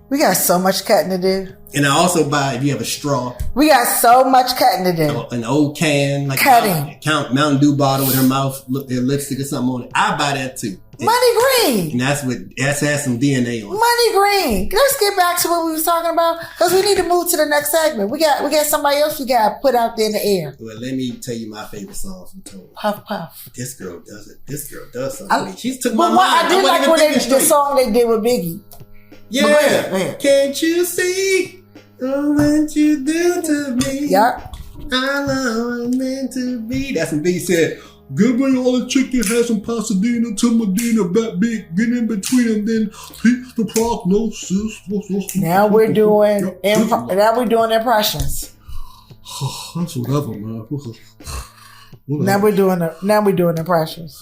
We got so much cutting to do. And I also buy, if you have a straw. We got so much cutting to do. An old can, like cutting. Mountain Dew bottle with her mouth, their lipstick or something on it. I buy that too. Money Green. And that's has some DNA on it. Money Green. Let's get back to what we was talking about because we need to move to the next segment. We got somebody else we got to put out there in the air. Well, let me tell you my favorite song from Total. Puff Puff. This girl does it. This girl does something. She's took my mind. I did like when the song they did with Biggie. Yeah. Go ahead. Can't you see what you do to me? Yeah. I love what meant to be. That's when Biggie said, give me all the chicken, have some Pasadena to Medina, back big, get in between them, then peep the prognosis. Now we're doing impressions. That's whatever, man. Now we're doing impressions.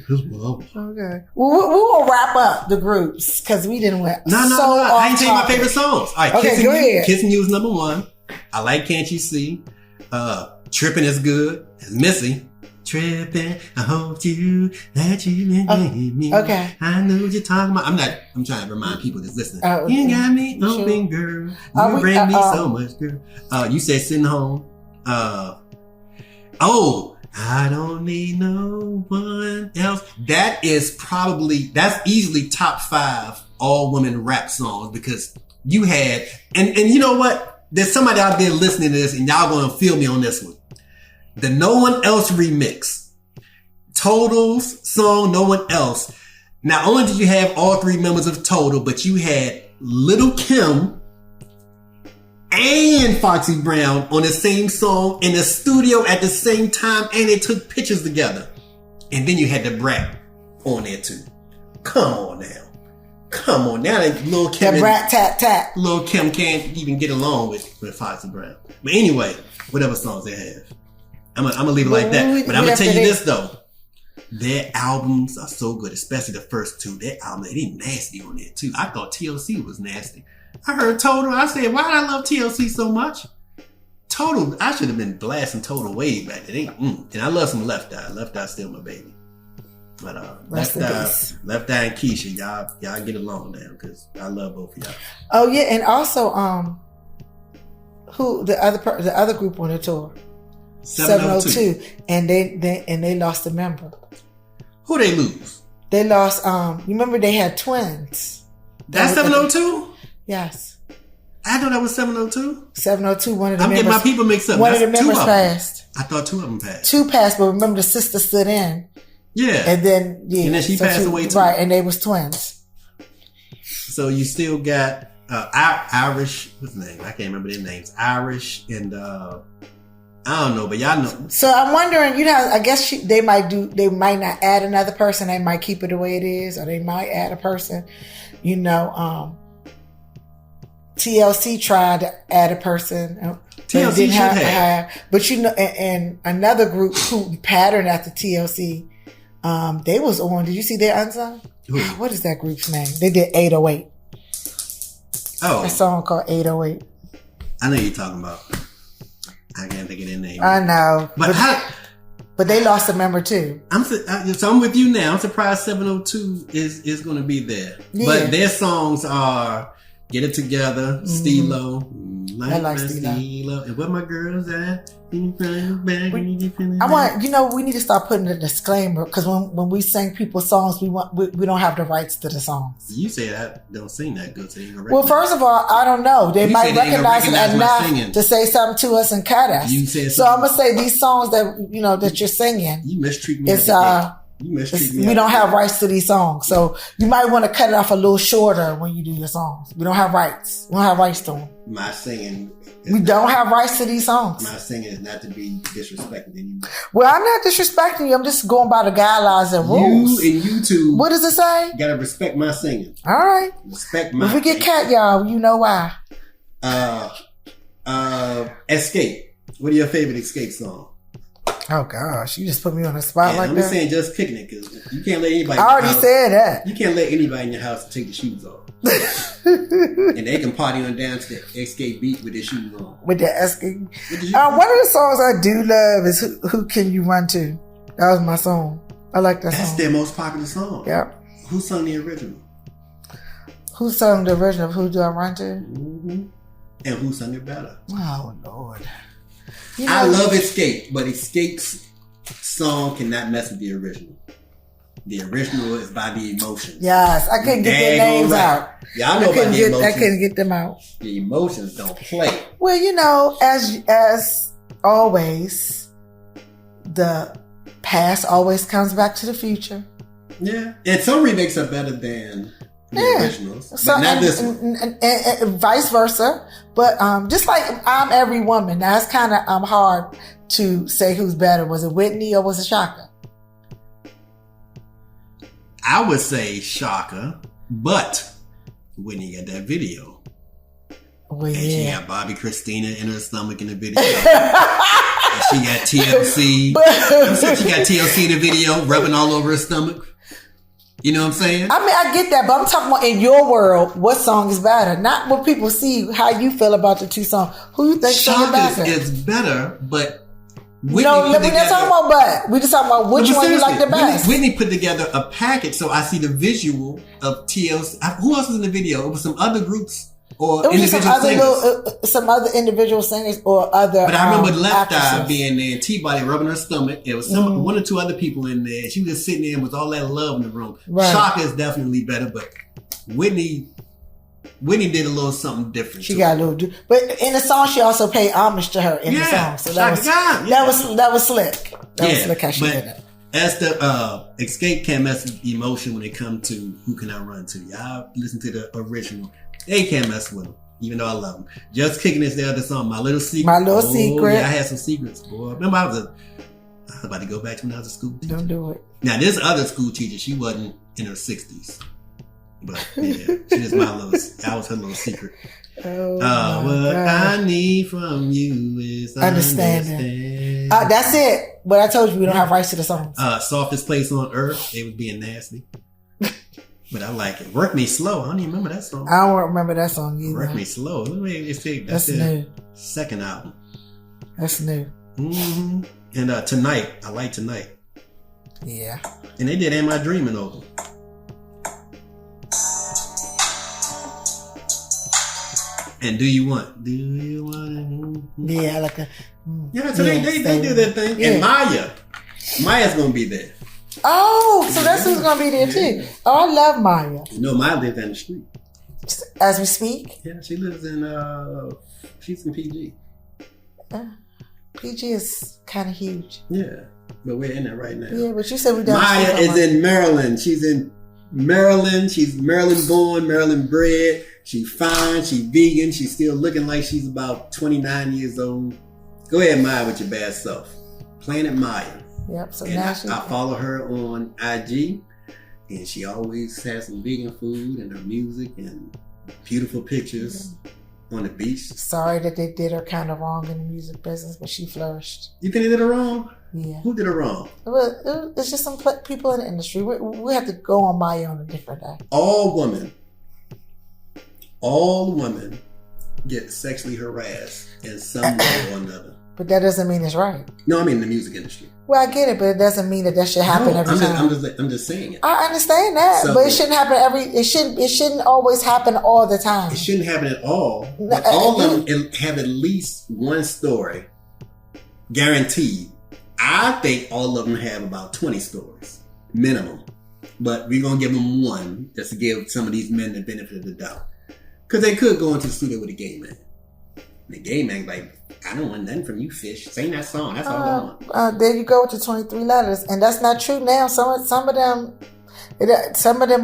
Here's what I was. Okay. We'll wrap up the groups because we didn't win. No. I ain't tell you my favorite songs. All right, okay, go ahead. Kissing You is number one. I like Can't You See. Tripping is good. It's Missy. Tripping, I hope you that you made me. Okay. I know what you're talking about. I'm trying to remind people that's listening. You got me open, girl. You bring me so much, girl. You said Sitting Home. I don't need no one else. That's easily top 5 all women rap songs because you had, and you know what? There's somebody out there listening to this and y'all gonna feel me on this one. The No One Else remix. Total's song, No One Else. Not only did you have all 3 members of Total, but you had Little Kim and Foxy Brown on the same song in the studio at the same time, and they took pictures together. And then you had the Brat on there too. Come on now. Come on, now that Lil Kim, That rat tat tat. Lil Kim can't even get along with Foxy Brown. But anyway, whatever songs they have, I'm gonna leave it like that. But I'm gonna tell you this though. Their albums are so good, especially the first two. Their album, they nasty on there too. I thought TLC was nasty. I heard Total. I said, why did I love TLC so much? Total, I should have been blasting Total way back then. And I love some Left Eye. Left Eye still my baby. But Left Eye and Keisha, y'all get along now because I love both of y'all. Oh yeah, and also who the other group on the tour? 702. And they lost a member. Who they lose? They lost you remember they had twins. That's 702? Yes. I thought that was 702. 702, one of the I'm members. getting my people mixed up. One That's of the members passed. I thought two of them passed. Two passed, but remember the sister stood in. Yeah. And then she passed away too. Right, and they was twins. So you still got Irish, what's his name? I can't remember their names. Irish and I don't know, but y'all know. So I'm wondering, I guess they might not add another person. They might keep it the way it is, or they might add a person. TLC tried to add a person. TLC didn't have. But and another group who patterned after TLC, they was on. Did you see their unsung? What is that group's name? They did 808. Oh, a song called 808. I know you're talking about. I can't think of their name. I know, but they lost a member too. So I'm with you now. I'm surprised 702 is going to be there. Yeah. But their songs are Get It Together, Stilo. I like Stilo. And Where My Girls At? We need to start putting a disclaimer because when we sing people's songs, we don't have the rights to the songs. You say that don't sing that good, so you can well, first of all, I don't know. They might recognize it enough to say something to us and cut us. So I'm gonna say these songs that you're singing. You mistreat me. We don't have rights to these songs, so you might want to cut it off a little shorter when you do your songs. We don't have rights. We don't have rights to them. My singing. We don't have rights to these songs. My singing is not to be disrespected anymore. Well, I'm not disrespecting you. I'm just going by the guidelines and rules. You and YouTube. What does it say? You gotta respect my singing. All right. Respect my. If we get cat, y'all, you know why. Xscape. What are your favorite Xscape songs? Oh gosh, you just put me on the spot like that. I'm just saying, just kicking it because you can't let anybody. I already said that. You can't let anybody in your house take the shoes off, and they can party on down to the Xscape beat with their shoes on. With the Xscape. One of the songs I do love is "Who Can You Run To." That was my song. I like that song. That's their most popular song. Yep. Who sung the original? Who sung the original of "Who Do I Run To"? Mm-hmm. And who sung it better? Oh Lord. I love Xscape, but Xscape's song cannot mess with the original. The original is by the Emotions. Yes, I couldn't get their names out. Yeah, I know about the Emotions. I couldn't get them out. The Emotions don't play. Well, as always, the past always comes back to the future. Yeah, and some remakes are better than the originals, but not this one. And vice versa. But just like I'm Every Woman, now it's kind of hard to say who's better. Was it Whitney or was it Shaka? I would say Shaka, but Whitney got that video. Well, and yeah. She got Bobby Christina in her stomach in the video. And she got TLC. She got TLC in the video, rubbing all over her stomach. You know what I'm saying? I mean, I get that, but I'm talking about in your world, what song is better? Not what people see, how you feel about the two songs. Who you think is better? Is better, but we're not talking about but. We're just talking about which one you like the best. Whitney put together a package, so I see the visual of TLC. Who else was in the video? It was some other groups or individual singers. Some other individual singers or other. But I remember Left Eye being there, T-Body rubbing her stomach. There was one or two other people in there. She was just sitting there with all that love in the room. Right. Shaka is definitely better, but Whitney did a little something different. She got a little, but in the song she also paid homage to her in the song. So that was slick. That was slick how she did it. As the Xscape can't mess with emotion when it comes to Who Can I Run To. Y'all listen to the original. They can't mess with them, even though I love them. Just Kicking is the other song, My Little Secret. My Little Secret. Yeah, I had some secrets, boy. Remember, I was about to go back to when I was a school teacher. Don't do it. Now, this other school teacher, she wasn't in her 60s. But yeah, she was that was her little secret. Oh, What I need from you is understanding. That's it. But I told you we don't have rights to the songs. Softest place on earth. They was being nasty. But I like it. Work Me Slow. I don't even remember that song. I don't remember that song either. Work Me Slow. That's new. Second album. That's new. Mm-hmm. And Tonight. I like Tonight. Yeah. And they did Am I Dreaming over. And Do You Want? Yeah, like a. Yeah, so they do that thing. Yeah. And Maya's gonna be there. Oh, so that's who's gonna be there too. Oh, I love Maya. You know, Maya lives down the street. As we speak? Yeah, she lives in she's in PG. PG is kind of huge. Yeah, but we're in it right now. Yeah, but you said we done. Maya is in Maryland. She's in Maryland. She's Maryland born, Maryland bred. She's fine. She's vegan. She's still looking like she's about 29 years old. Go ahead, Maya, with your bad self. Planet Maya. Yep. So and now I follow her on IG, and she always has some vegan food and her music and beautiful pictures on the beach. Sorry that they did her kind of wrong in the music business, but she flourished. You think they did her wrong? Yeah. Who did her wrong? It's just some people in the industry. We have to go on Maya on a different day. All women get sexually harassed in some way or another. But that doesn't mean it's right. No, I mean in the music industry. Well, I get it, but it doesn't mean that should happen every time. I'm just saying it. I understand that, but it shouldn't happen It shouldn't always happen all the time. It shouldn't happen at all. But all of them have at least one story, guaranteed. I think all of them have about 20 stories minimum. But we're gonna give them one just to give some of these men the benefit of the doubt, because they could go into the studio with a gay man. And the gay man like, I don't want nothing from you, fish. Sing that song. That's all I want. There you go with the 23 letters, and that's not true now. Some of them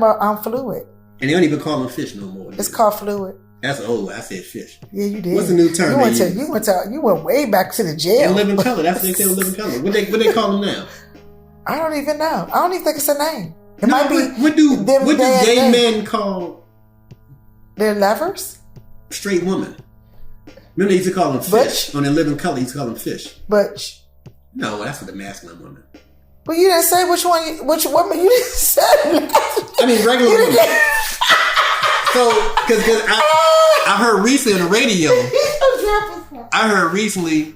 are fluid. And they don't even call them fish no more. It's called fluid. That's old. I said fish. Yeah, you did. What's the new term? You went way back to the jail. They live in color. That's what they say. Live in color. What they call them now? I don't even know. I don't even think it's a name. It might be. What do gay men call their lovers? Straight women. Remember they used to call them fish. Butch? On their living color, they used to call them fish. Butch. No, that's for the masculine women. But you didn't say which woman you didn't say. I mean regular women. So, because I heard recently on the radio, I heard recently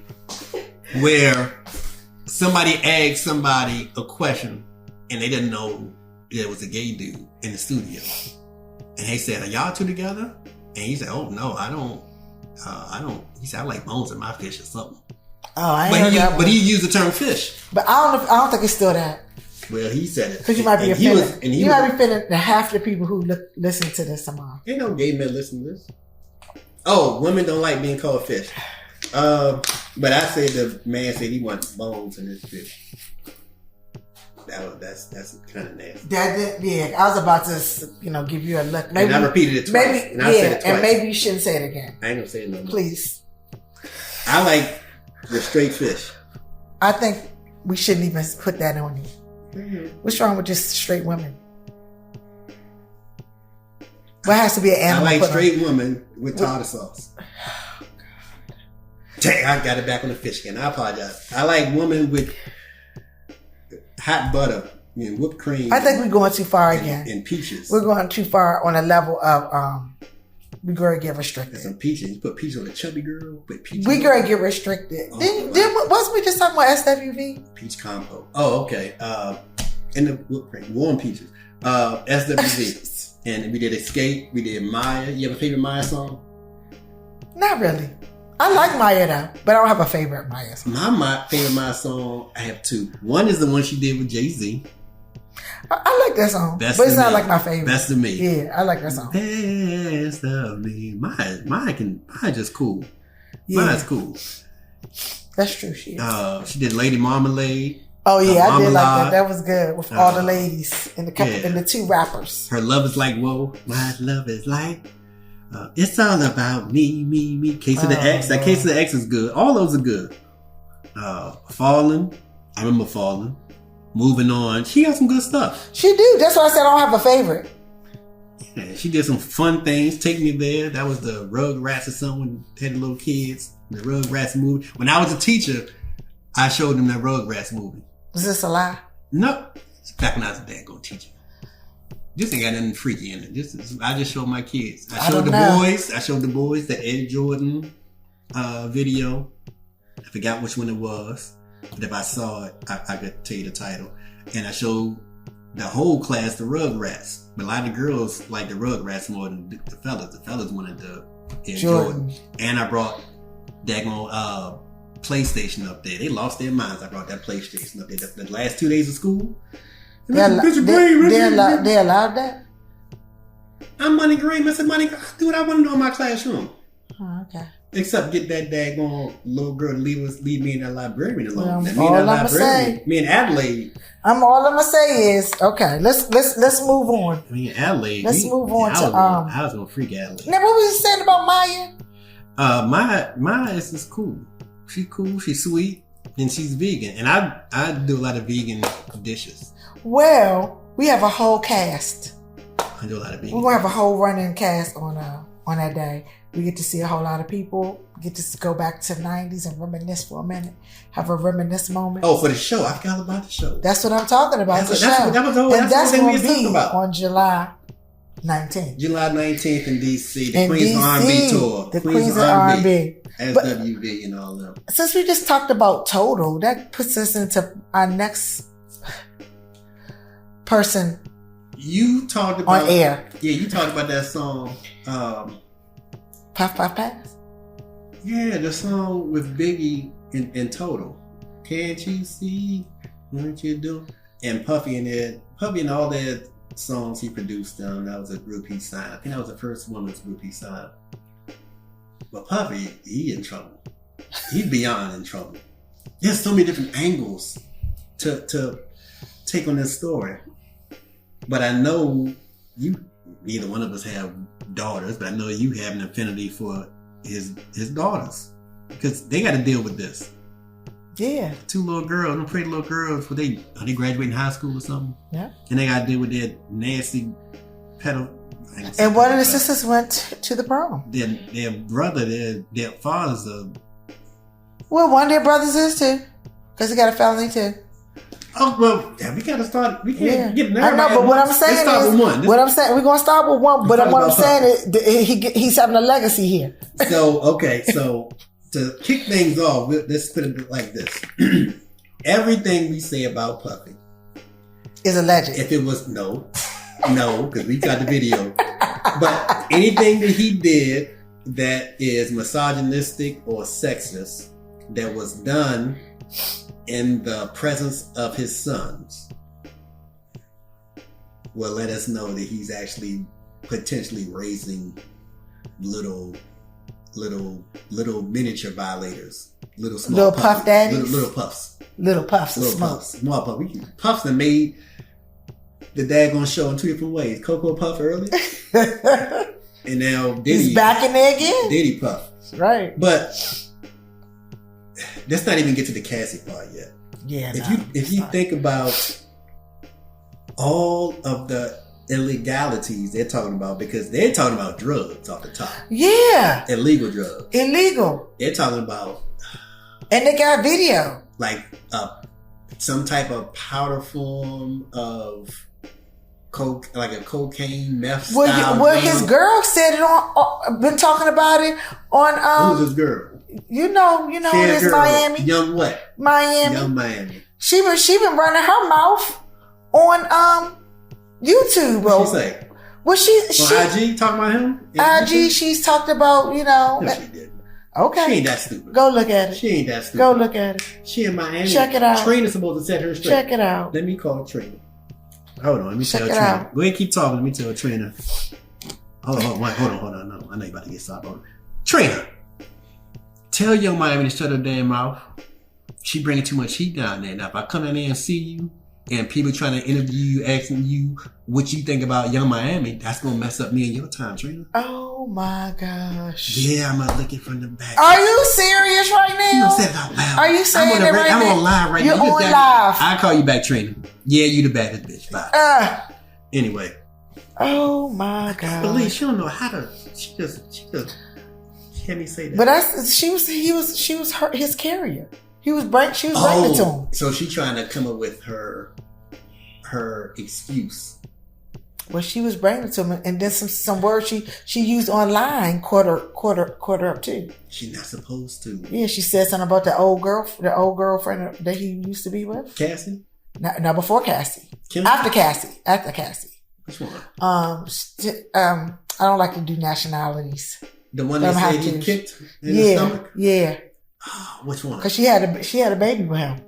where somebody asked somebody a question and they didn't know that it was a gay dude in the studio. And they said, "Are y'all two together?" And he said, "Oh no, I don't. He said, I like bones in my fish or something." Oh, I ain't heard that. But he used the term fish. But I don't think it's still that. Well, he said it. Because you might be offended. You might be offended to half the people who listen to this tomorrow. Ain't no gay men listen to this. Oh, women don't like being called fish. But I said the man said he wants bones in his fish. That's kind of nasty. I was about to, give you a look. Maybe, and I repeated it twice. Maybe, I said it twice. And maybe you shouldn't say it again. I ain't gonna say it no more. Please. I like the straight fish. I think we shouldn't even put that on you. Mm-hmm. What's wrong with just straight women? What has to be an animal? I like straight women with tartar sauce. Oh, God. Dang, I got it back on the fish again. I apologize. I like women with hot butter and whipped cream. I think we're going too far again. And peaches. We're going too far on a level of we going to get restricted. And some peaches. You put peaches on a chubby girl. Put peaches. We going to get restricted. Wasn't we just talking about SWV? Peach combo. Oh, okay. And the whipped cream, warm peaches. SWV. And we did Xscape. We did Maya. You have a favorite Maya song? Not really. I like Maya though, but I don't have a favorite Maya song. My favorite Maya song, I have two. One is the one she did with Jay-Z. I like that song, but it's not like my favorite. Best of Me. Yeah, I like that song. Best of Me. Maya just cool. Yeah. Maya's cool. That's true. She is. She did Lady Marmalade. Oh yeah, I did like that. That was good with all the ladies and the two rappers. Her Love Is Like Whoa. My love is like. It's all about me. Case of the X. That Case of the X is good. All those are good. Falling. I remember Falling. Moving On. She got some good stuff. She do. That's why I said I don't have a favorite. Yeah, she did some fun things. Take Me There. That was the Rugrats or something. Had the little kids. The Rugrats movie. When I was a teacher, I showed them that Rugrats movie. Is this a lie? No. Back when I was a daggone teacher. This ain't got nothing freaky in it. I just showed my kids. I showed the boys the Ed Jordan video. I forgot which one it was. But if I saw it, I could tell you the title. And I showed the whole class the Rugrats. But a lot of the girls like the Rugrats more than the fellas. The fellas wanted the Ed Jordan. And I brought daggone PlayStation up there. They lost their minds. I brought that PlayStation up there. The last 2 days of school. They allowed that? I'm Money Green, Mr. Money Green. I do what I want to do in my classroom. Oh, okay. Except get that daggone little girl to leave me in that librarian alone. Me and Adelaide. All I'm gonna say is, okay, let's move on. Me and Adelaide. Let's move on to I was gonna freak Adelaide. Now, what was you saying about Maya? Maya is just cool. She's cool. She's sweet, and she's vegan. And I do a lot of vegan dishes. Well, we have a whole cast. I do a lot of vegan. We're gonna have a whole running cast on that day. We get to see a whole lot of people. Get to go back to the 90s and reminisce for a minute. Have a reminisce moment. Oh, for the show. I forgot about the show. That's what I'm talking about. That's going to be on July 19th. July 19th in D.C. The Queens of R&B Tour. The Queens of R&B. SWV and all that. Since we just talked about Total, that puts us into our next person. You talked about... On air. Yeah, you talked about that song... Puff Puff Pass? Yeah, the song with Biggie in Total. Can't you see what you do? And Puffy and all their songs he produced them. That was a group he signed. I think that was the first one of his group he signed. But Puffy, he in trouble. He's beyond in trouble. There's so many different angles to take on this story. But I know neither one of us have daughters, but I know you have an affinity for his daughters because they got to deal with this. Yeah, 2 little girls, them pretty little girls. Are they graduating high school or something? Yeah, and they got to deal with their nasty pedo. And one of the sisters went to the prom. Their brother, their fathers are. Well, one of their brothers is too, because he got a felony too. Oh well, yeah, we gotta start. We can't get there. I know, but what I'm saying is, we're gonna start with one. But what I'm saying is, he's having a legacy here. So to kick things off, let's put it like this: everything we say about Puffy is alleged. If it was no, because we got the video. But anything that he did that is misogynistic or sexist that was done in the presence of his sons will let us know that he's actually potentially raising little miniature violators, little puff daddies, little puffs of smoke. Small puffs that made the daggone show in 2 different ways. Cocoa Puff early, and now Diddy. He's back in there again. Diddy Puff, right? But let's not even get to the Cassie part yet. Yeah. If you think about all of the illegalities they're talking about, because they're talking about drugs off the top. Yeah. Illegal drugs. Illegal. They're talking about. And they got video. Like some type of powder form of coke, like a cocaine meth style. Well, his girl said it on. Been talking about it on. Who's his girl? You know, it's Miami. Young what? Miami. Young Miami. She been running her mouth on YouTube. What she say? Well, she on IG talking about him. IG, she's talked about No, she didn't. Okay. She ain't that stupid. Go look at it. She ain't that stupid. Go look at it. She in Miami. Check it out. Trina's supposed to set her straight. Check it out. Let me call Trina. Hold on. Let me tell Check it Trina. out. Go ahead, keep talking. Let me tell Trina. Hold on. No, I know you about to get stopped. Trina, tell Young Miami to shut her damn mouth. She bringing too much heat down there. Now, if I come in there and see you, and people trying to interview you, asking you what you think about Young Miami, that's gonna mess up me and your time, Trina. Oh my gosh. Yeah, I'm gonna look it from the back. Are you serious right now? You don't say it out loud. Are you saying it right now? I'm on live right now. You're on live. I'll call you back, Trina. Yeah, you the baddest bitch. Bye. Anyway. Oh my God! Believe she don't know how to. She just can't even say that. But she was his carrier. She was bringing it to him. So she trying to come up with her excuse. Well, she was bringing it to him, and then some words she used online caught her up too. She's not supposed to. Yeah, she said something about the old girlfriend that he used to be with. Cassie? No, before Cassie. Kim? After Cassie. Which one? I don't like to do nationalities. The one that said he kicked in the stomach? Yeah. Oh, which one? Because she had a baby with him,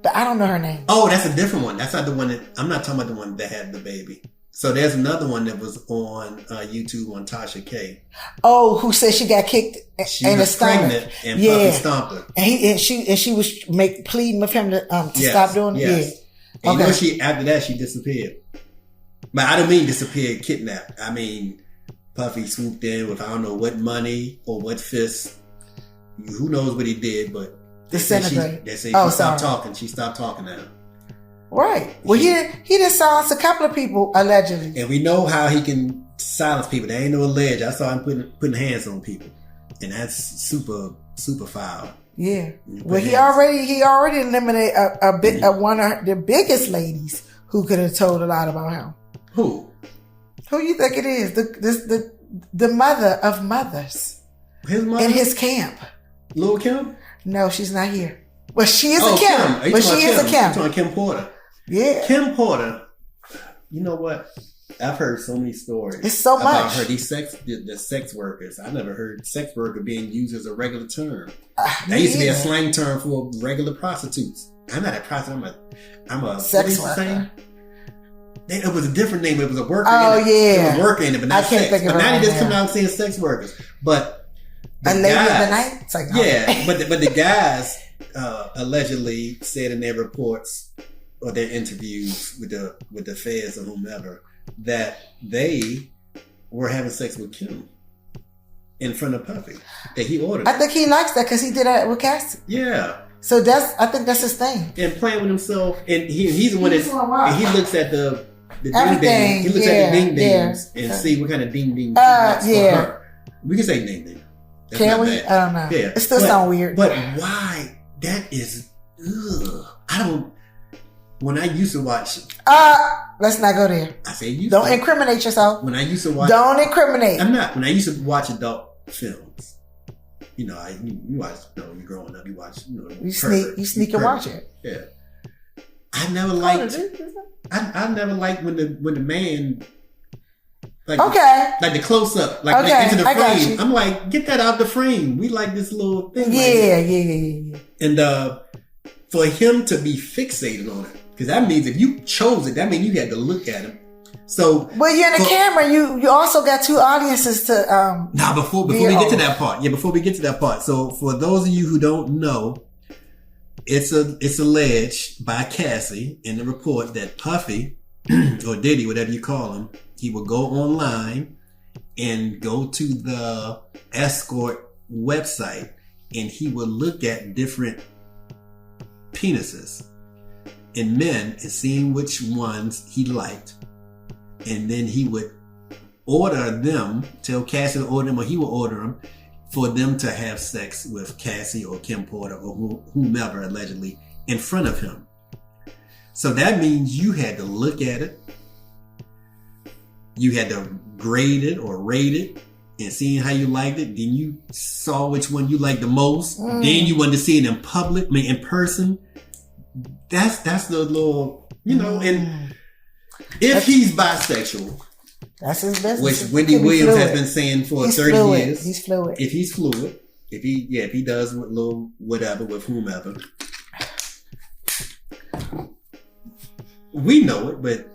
but I don't know her name. Oh, that's a different one. That's not the one I'm not talking about the one that had the baby. So there's another one that was on YouTube on Tasha K. Oh, who said she got kicked in the stomach? Pregnant and Puffy stomped her. And she was pleading with him to stop doing it. Yes. Yeah. And after that she disappeared. But I don't mean disappeared, kidnapped. I mean Puffy swooped in with I don't know what money or what fist. Who knows what he did, but they say she stopped talking. She stopped talking now. Right. Well, he done silenced a couple of people allegedly, and we know how he can silence people. There ain't no alleged. I saw him putting hands on people, and that's super foul. Yeah. Well, he already eliminated a bit of one of the biggest ladies who could have told a lot about him. Who you think it is? The mother of mothers. His mother in his camp. Lil' Kim? No, she's not here. Well, she is a Kim. But she is a Kim. You're talking Kim Porter. Yeah. Kim Porter. You know what? I've heard so many stories. It's so about much. her. The sex workers. I never heard sex worker being used as a regular term. That used to be a slang term for regular prostitutes. I'm not a prostitute. I'm a sex worker. It was a different name. It was a worker. Oh yeah, it was a worker in it, but not sex. But now they just come out saying sex workers. But a lady of the night. It's like, yeah, but the guys allegedly said in their reports or their interviews with the feds or whomever that they were having sex with Kim in front of Puffy. That he ordered. I think he likes that because he did that with Cassie. Yeah. So I think that's his thing. And playing with himself, and he's the one that he looks at the everything. Ding. He looks at the ding dings and see what kind of ding ding. For her. We can say ding ding. That's can we? I don't know. Yeah. It still sounds weird. But why? That is. Ugh. I don't. When I used to watch. Let's not go there. I say you. Don't incriminate yourself. When I used to watch. Don't incriminate. I'm not. When I used to watch adult films. You know, you watch. You know, you're growing up. You watch. You know, you sneak and watch it. Yeah. I never liked. I never liked when the man. Like like the close up, like into the frame. I'm like, get that out the frame. We like this little thing. Yeah. And for him to be fixated on it, because that means if you chose it, that means you had to look at him. So, well, you're in the camera. You also got two audiences to. Now, before we get to that part, before we get to that part. So, for those of you who don't know, it's alleged by Cassie in the report that Puffy or Diddy, whatever you call him, he would go online and go to the escort website and he would look at different penises in men and seeing which ones he liked. And then he would order them, tell Cassie to order them, or he would order them for them to have sex with Cassie or Kim Porter or whomever allegedly in front of him. So that means you had to look at it. You had to grade it or rate it and seeing how you liked it. Then you saw which one you liked the most. Then you wanted to see it in public, in person. That's the little, and if he's bisexual, that's his business. Which Wendy Williams has been saying for 30 years. He's fluid. If he's fluid, if he does with little whatever with whomever, we know it, but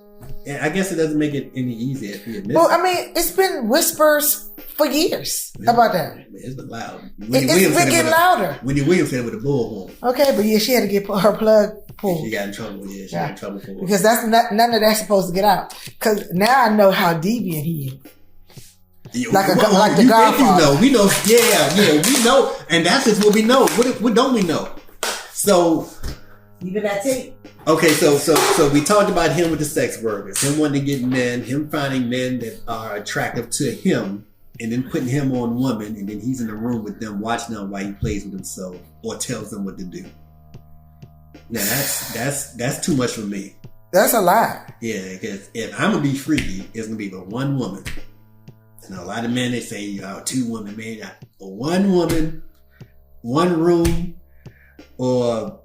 I guess it doesn't make it any easier if he admits. Well, I mean, it's been whispers for years about that. It's been loud. It's been getting louder. Wendy Williams said it with a bullhorn. Okay, but she had to get her plug pulled. She got in trouble. Yeah, she got in trouble for it. Because that's none of that's supposed to get out. Because now I know how deviant he is. Like the Godfather. We know. Yeah, we know, and that's just what we know. What don't we know? So Even that tape. Okay, so we talked about him with the sex workers, him wanting to get men, him finding men that are attractive to him, and then putting him on women, and then he's in the room with them, watching them while he plays with himself or tells them what to do. Now that's too much for me. That's a lot. Yeah, because if I'm gonna be freaky, it's gonna be with one woman. And a lot of men, they say, two women, man, one woman, one room, or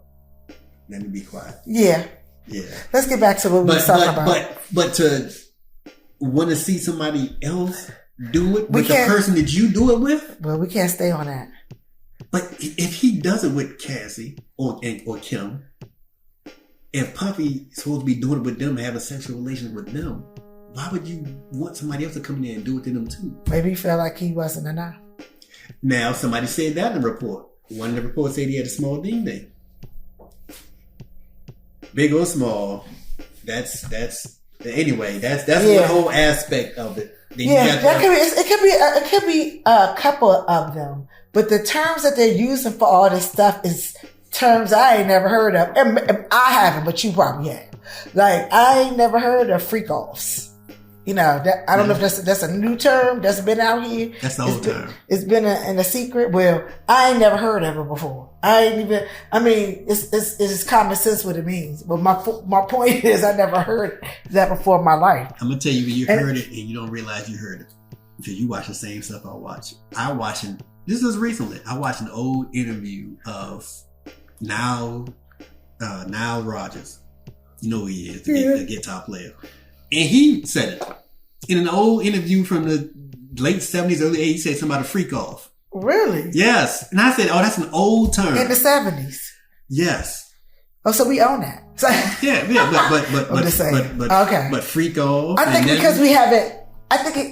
let me be quiet. Yeah. Let's get back to what we were talking about. But to want to see somebody else do it with the person that you do it with? Well, we can't stay on that. But if he does it with Cassie or Kim, if Puffy is supposed to be doing it with them, have a sexual relationship with them, why would you want somebody else to come in there and do it to them too? Maybe he felt like he wasn't enough. Now, somebody said that in the report. One of the reports said he had a small ding ding. Big or small, that's anyway. That's one whole aspect of it. Then it could be a couple of them, but the terms that they're using for all this stuff is terms I ain't never heard of. And I haven't, but you probably have. Like, I ain't never heard of freak offs. You know, I don't know if that's a new term that's been out here. That's the old term. It's been in a secret. Well, I ain't never heard of it before. It's common sense what it means. But my point is, I never heard that before in my life. I'm gonna tell you, when you heard it and you don't realize you heard it, because you watch the same stuff I watch. This was recently. I watched an old interview of Nile Rodgers. You know who he is, the guitar player. And he said it. In an old interview from the late 70s, early 80s, he said something about a freak off. Really? Yes. And I said, that's an old term. In the 70s? Yes. Oh, so we own that. But freak off. I think because we have it,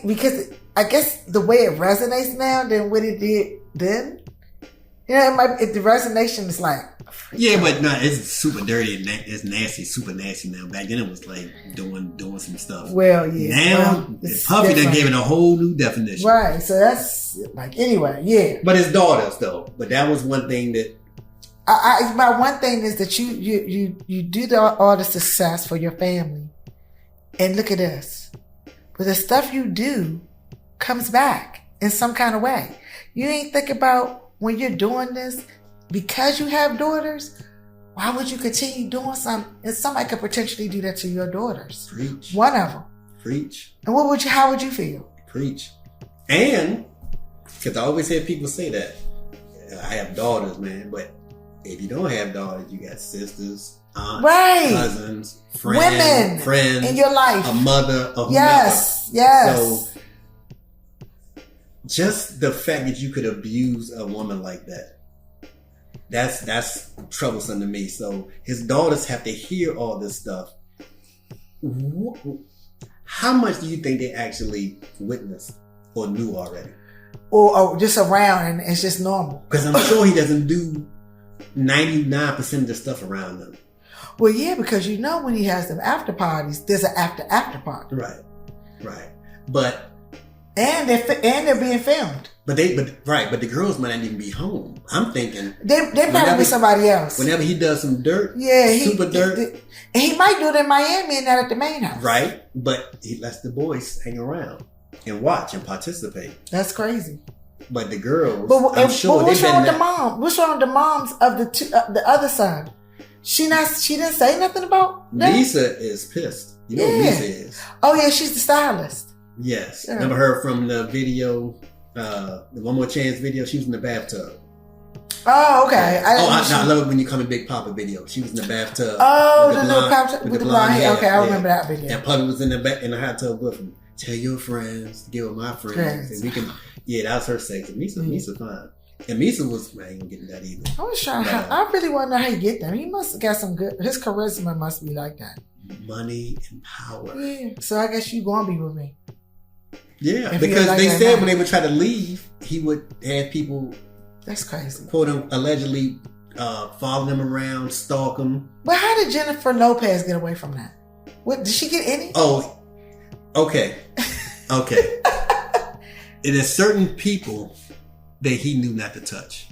because I guess the way it resonates now than what it did then. You know, the resonation is like. Yeah, but no, it's super dirty and it's nasty, super nasty now. Back then it was like doing some stuff. Well, yeah. Now, Puffy done gave it a whole new definition. Right, so that's like, anyway, yeah. But his daughters though. But that was one thing that. My one thing is that you do all the success for your family. And look at this. But the stuff you do comes back in some kind of way. You ain't think about when you're doing this, because you have daughters, why would you continue doing something? And somebody could potentially do that to your daughters. Preach. One of them. Preach. And how would you feel? Preach. And, because I always hear people say that, I have daughters, man, but if you don't have daughters, you got sisters, aunts, cousins, friends in your life, a mother, a whomever. Yes. So, just the fact that you could abuse a woman like that, that's troublesome to me. So his daughters have to hear all this stuff. How much do you think they actually witnessed or knew already? Or just around and it's just normal? Because I'm sure he doesn't do 99% of the stuff around them. Well, yeah, because when he has them after parties, there's an after party. Right. But and they're being filmed. But the girls might not even be home. I'm thinking they probably with somebody else. Whenever he does some dirt, dirt, and he might do it in Miami and not at the main house. Right, but he lets the boys hang around and watch and participate. That's crazy. But the girls, what's wrong with the mom? What's wrong with the moms of the other side? She didn't say nothing about that? Lisa is pissed. You know who Lisa is. Oh yeah, she's the stylist. Yes. Yeah. Remember her from the video, the One More Chance video? She was in the bathtub. Oh, okay. I love it when you come in Big Papa video. She was in the bathtub. Oh, the little Papa with the blonde hair. Okay, I remember that video. And Papa was in the hot tub with him. Tell your friends to get with my friends. And we can, that was her sex. And Misa fine. And Misa was, I ain't getting that either. I was trying I really want to know how you get them. He must have got some good, his charisma must be like that. Money and power. Yeah. So I guess you gonna be with me. Yeah, if because like they said when they would try to leave, he would have people. That's crazy. Quote allegedly follow them around, stalk them. But how did Jennifer Lopez get away from that? What did she get any? Oh, okay. It is certain people that he knew not to touch.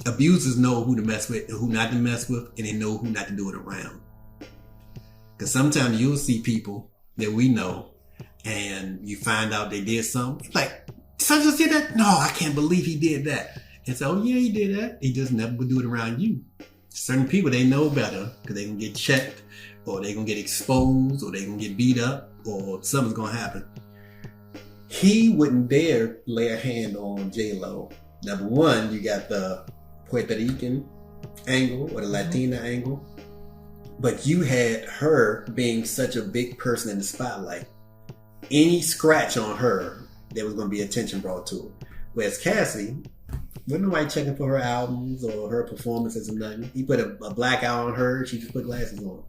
abusers know who to mess with and who not to mess with, and they know who not to do it around. Because sometimes you'll see people that we know, and you find out they did something. It's like, son just did that? No, I can't believe he did that. And so, oh, yeah, he did that. He just never would do it around you. Certain people, they know better because they can get checked, or they gonna get exposed, or they gonna get beat up, or something's gonna happen. He wouldn't dare lay a hand on J-Lo. Number one, you got the Puerto Rican angle or the Latina angle, but you had her being such a big person in the spotlight. Any scratch on her, there was going to be attention brought to her. Whereas Cassie, wasn't nobody checking for her albums or her performances or nothing. He put a black eye on her. She just put glasses on.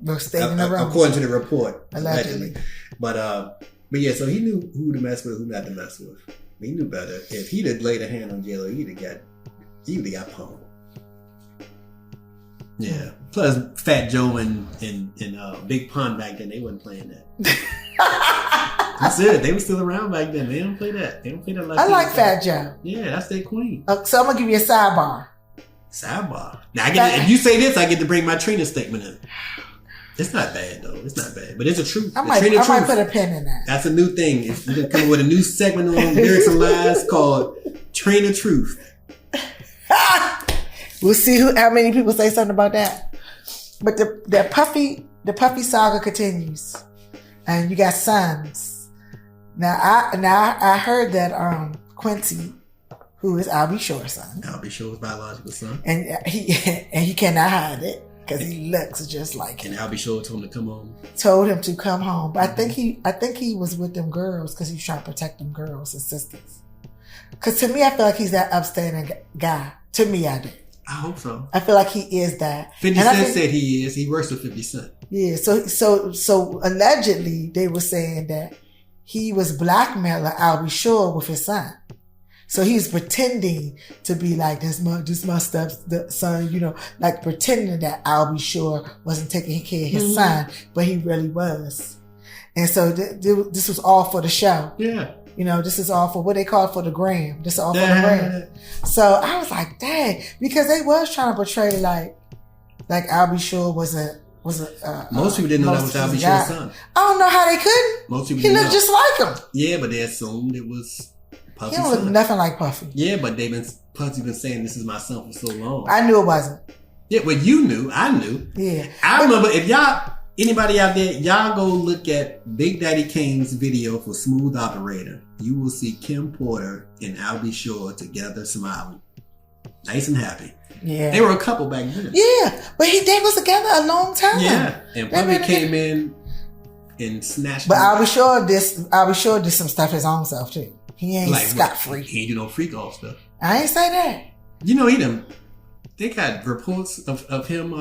No, stayed in the room. According to the report, Allegedly. But yeah, so he knew who to mess with, who not to mess with. He knew better. If he'd have laid a hand on J-Lo, he would have got pummeled. Yeah. Plus, Fat Joe and Big Pun back then, they wasn't playing that. That's it. They were still around back then. They don't play that. They don't play that. I like Fat Joe. Yeah, that's their queen. So I'm gonna give you a sidebar. Sidebar. Now, if you say this, I get to bring my Trina statement in. It's not bad though. It's not bad, but it's a truth. I might put a pin in that. That's a new thing. We're gonna come up with a new segment on Lyrics and Lies called Trina Truth. We'll see how many people say something about that. But the Puffy saga continues, and you got sons. Now I heard that Quincy, who is Albie Shore's son, Shore's biological son, and he cannot hide it. Because he looks just like him. And Albie Shore told him to come home. Told him to come home. But I think he was with them girls because he was trying to protect them girls, his sisters. Because to me, I feel like he's that upstanding guy. To me, I do. I hope so. I feel like he is that. 50 Cent said he is. He works with 50 Cent. Yeah. So allegedly, they were saying that he was blackmailing Albie Shore with his son. So he's pretending to be like this my stepson, like pretending that Albie Shore wasn't taking care of his son, but he really was. And so this was all for the show. Yeah. This is all for what they call it, for the gram. This is all for the gram. So I was like, dang, because they was trying to portray like Albie Shore was a most people didn't know that was Albie Shore's son. I don't know how they couldn't. Most people he looked just like him. Yeah, but they assumed it was Puffy's He don't look nothing like Puffy. Yeah, but Puffy's been saying this is my son for so long. I knew it wasn't. Yeah, well, you knew. I knew. Yeah. I remember, if anybody out there, y'all go look at Big Daddy Kane's video for Smooth Operator. You will see Kim Porter and Albie Shore together smiling. Nice and happy. Yeah. They were a couple back then. Yeah, but they was together a long time. Yeah. And Puffy came in and snatched But Albie Shore did some stuff his own self too. He ain't scot-free. He ain't do no freak off stuff. I ain't say that. They got reports of him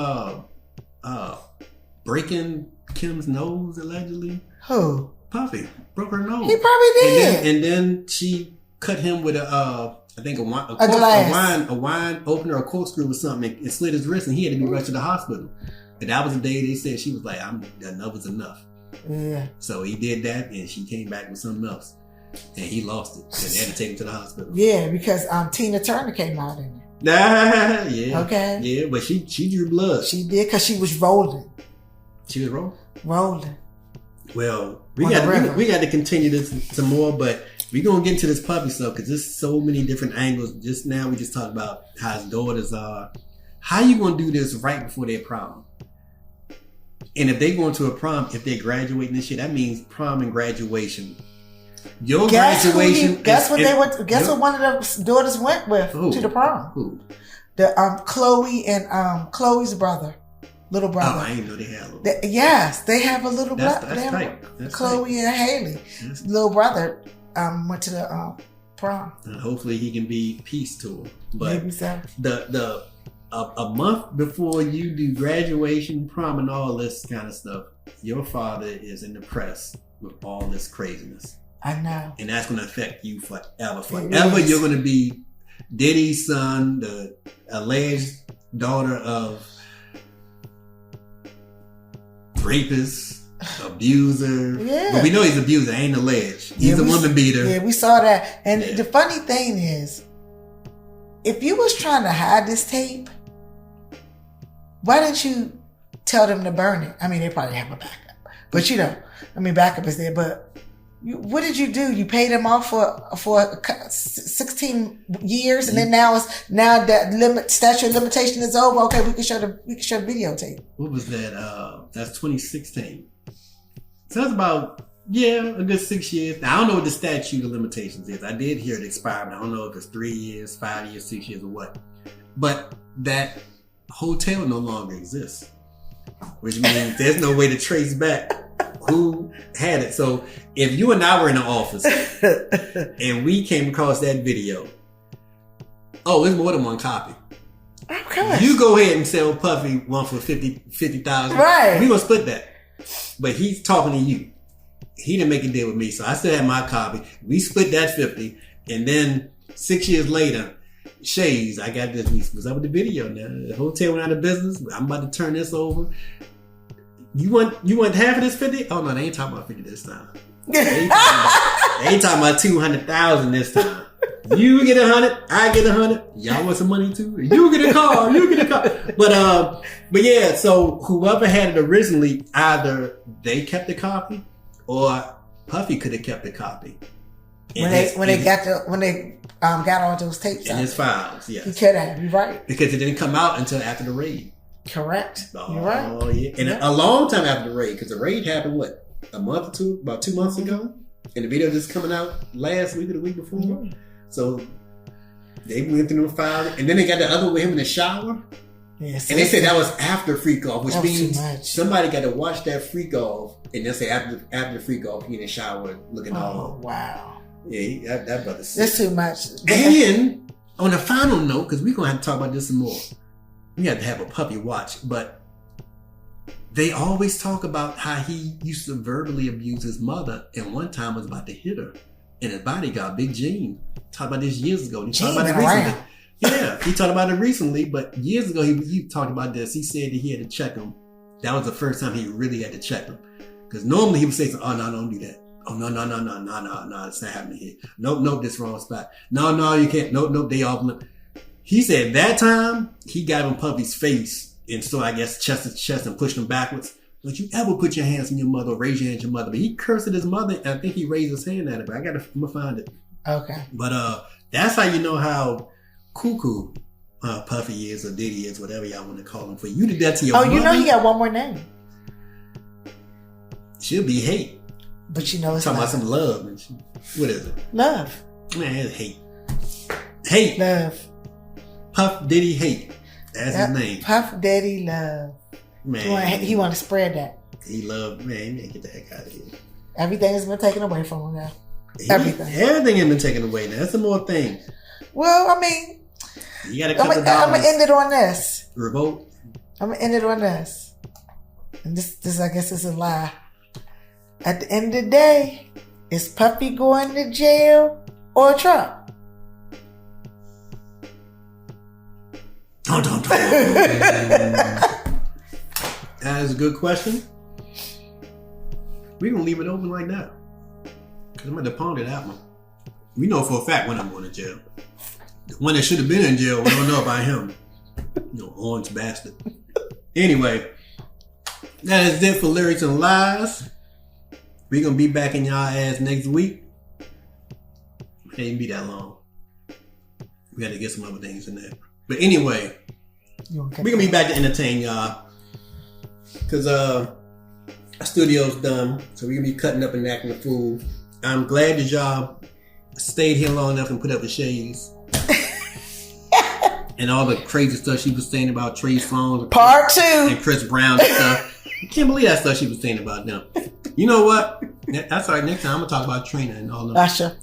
breaking Kim's nose allegedly. Who? Puffy broke her nose. He probably did. And then she cut him with a wine opener, a corkscrew or something, and slid his wrist, and he had to be rushed to the hospital. And that was the day they said she was like, enough was enough. Yeah. So he did that, and she came back with something else. And he lost it. So they had to take him to the hospital. Yeah, because Tina Turner came out in it. Yeah. Okay. Yeah, but she drew blood. She did, because she was rolling. She was rolling? Rolling. Well, we got to continue this some more, but we're going to get into this puppy stuff because there's so many different angles. Just now, we just talked about how his daughters are. How you going to do this right before their prom? And if they go into a prom, if they're graduating this shit, that means prom and graduation. Your graduation. Guess what one of the daughters went with to the prom? Who? The Chloe and Chloe's brother, little brother. Oh, I didn't know they had a little. Yes, they have a little brother. That's tight. Chloe and Haley, little brother, went to the prom. And hopefully he can be peace to her. But maybe so. A month before you do graduation, prom, and all this kind of stuff, your father is in the press with all this craziness. I know. And that's going to affect you forever. Forever you're going to be Diddy's son, the alleged daughter of rapist, abuser. Yeah. But we know he's an abuser, ain't alleged. He's a woman beater. Yeah, we saw that. And the funny thing is, if you was trying to hide this tape, why didn't you tell them to burn it? I mean, they probably have a backup, but backup is there. But what did you do? You paid them off for 16 years, and then now that statute of limitation is over. Okay, we can show the videotape. What was that? That's 2016. So that's about a good 6 years. Now I don't know what the statute of limitations is. I did hear it expire, but I don't know if it's 3 years, 5 years, 6 years, or what. But that hotel no longer exists, which means there's no way to trace back who had it. So if you and I were in the office and we came across that video, it's more than one copy. Okay. You go ahead and sell Puffy one for 50,000. Right. We gonna split that. But he's talking to you. He didn't make a deal with me, so I still have my copy. We split that 50, and then 6 years later, Shays, I got this. What's up with the video now? The hotel went out of business. I'm about to turn this over. You want half of this 50? Oh no, they ain't talking about 50 this time. They ain't talking about 200,000 this time. You get 100, I get 100. Y'all want some money too? You get a car. But yeah. So whoever had it originally, either they kept the copy, or Puffy could have kept the copy. When they got all those tapes in his files. Yes, he could have. You're right, because it didn't come out until after the raid. Correct. You're right. Oh yeah, and a long time after the raid, because the raid happened a month or two, about 2 months ago, and the video just coming out last week or the week before. Mm-hmm. So they went through the file, and then they got the other with him in the shower. Yes, and they said that was after freak off, which means somebody got to watch that freak off, and they'll say after the freak off, he in the shower looking all. Wow. Yeah, that brother. That's too much. And on a final note, because we're gonna have to talk about this some more, we have to have a Puppy watch, but they always talk about how he used to verbally abuse his mother, and one time was about to hit her. And his bodyguard, Big Gene, talked about this years ago. And he talked about it recently. Yeah, he talked about it recently, but years ago he talked about this. He said that he had to check him. That was the first time he really had to check him. Because normally he would say, "Oh no, don't do that. Oh no, it's not happening here. Nope, this wrong spot. No, you can't. Nope, they off." He said that time he got in Puppy's face, and so I guess chest to chest and pushed him backwards. Don't you ever put your hands on your mother or raise your hand at your mother. But he cursed at his mother, and I think he raised his hand at her, but I'm gonna find it. Okay. But that's how you know how cuckoo Puffy is, or Diddy is, whatever y'all want to call him. For you to do that to your mother. You know he got one more name. She'll be hate. But you know it's talking about some love. What is it? Love. Man, it's hate. Hate. Love. Puff Diddy Hate. That's his name. Puff Daddy Love. Man, he want to spread that. He loved, man, get the heck out of here. Everything has been taken away from him now. Everything has been taken away now. That's some more things. Well, I mean, you got a couple dollars. I'm gonna end it on this. Revoke. I'm gonna end it on this. And this I guess is a lie. At the end of the day, is Puffy going to jail or Trump? That is a good question. We're going to leave it open like that. Because I'm going to ponder that one. We know for a fact when I'm going to jail. The one that should have been in jail, we don't know about him. Orange bastard. Anyway, that is it for Lyrics and Lies. We're going to be back in y'all ass next week. It ain't be that long. We got to get some other things in there. But anyway, we're going to be back to entertain y'all. Because our studio's done. So we're going to be cutting up and acting a fool. I'm glad that y'all stayed here long enough and put up with Shays. And all the crazy stuff she was saying about Trey's songs. Part 2. And Chris Brown and stuff. I can't believe that stuff she was saying about them. You know what? That's all right. Next time I'm going to talk about Trina and all of them. Usher.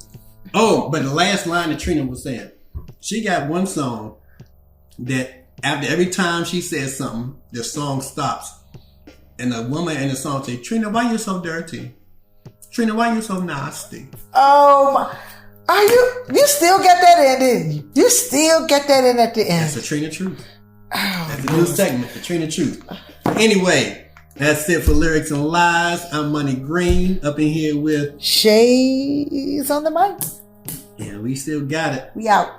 Oh, but the last line that Trina was saying. She got one song that after every time she says something, the song stops. And the woman in the song says, "Trina, why you so dirty? Trina, why you so nasty?" Oh my. You still get that in, didn't you? You still get that in at the end. That's the Trina Truth. That's the new segment, the Trina Truth. Anyway, that's it for Lyrics and Lies. I'm Money Green up in here with Shayz on the mic. And we still got it. We out.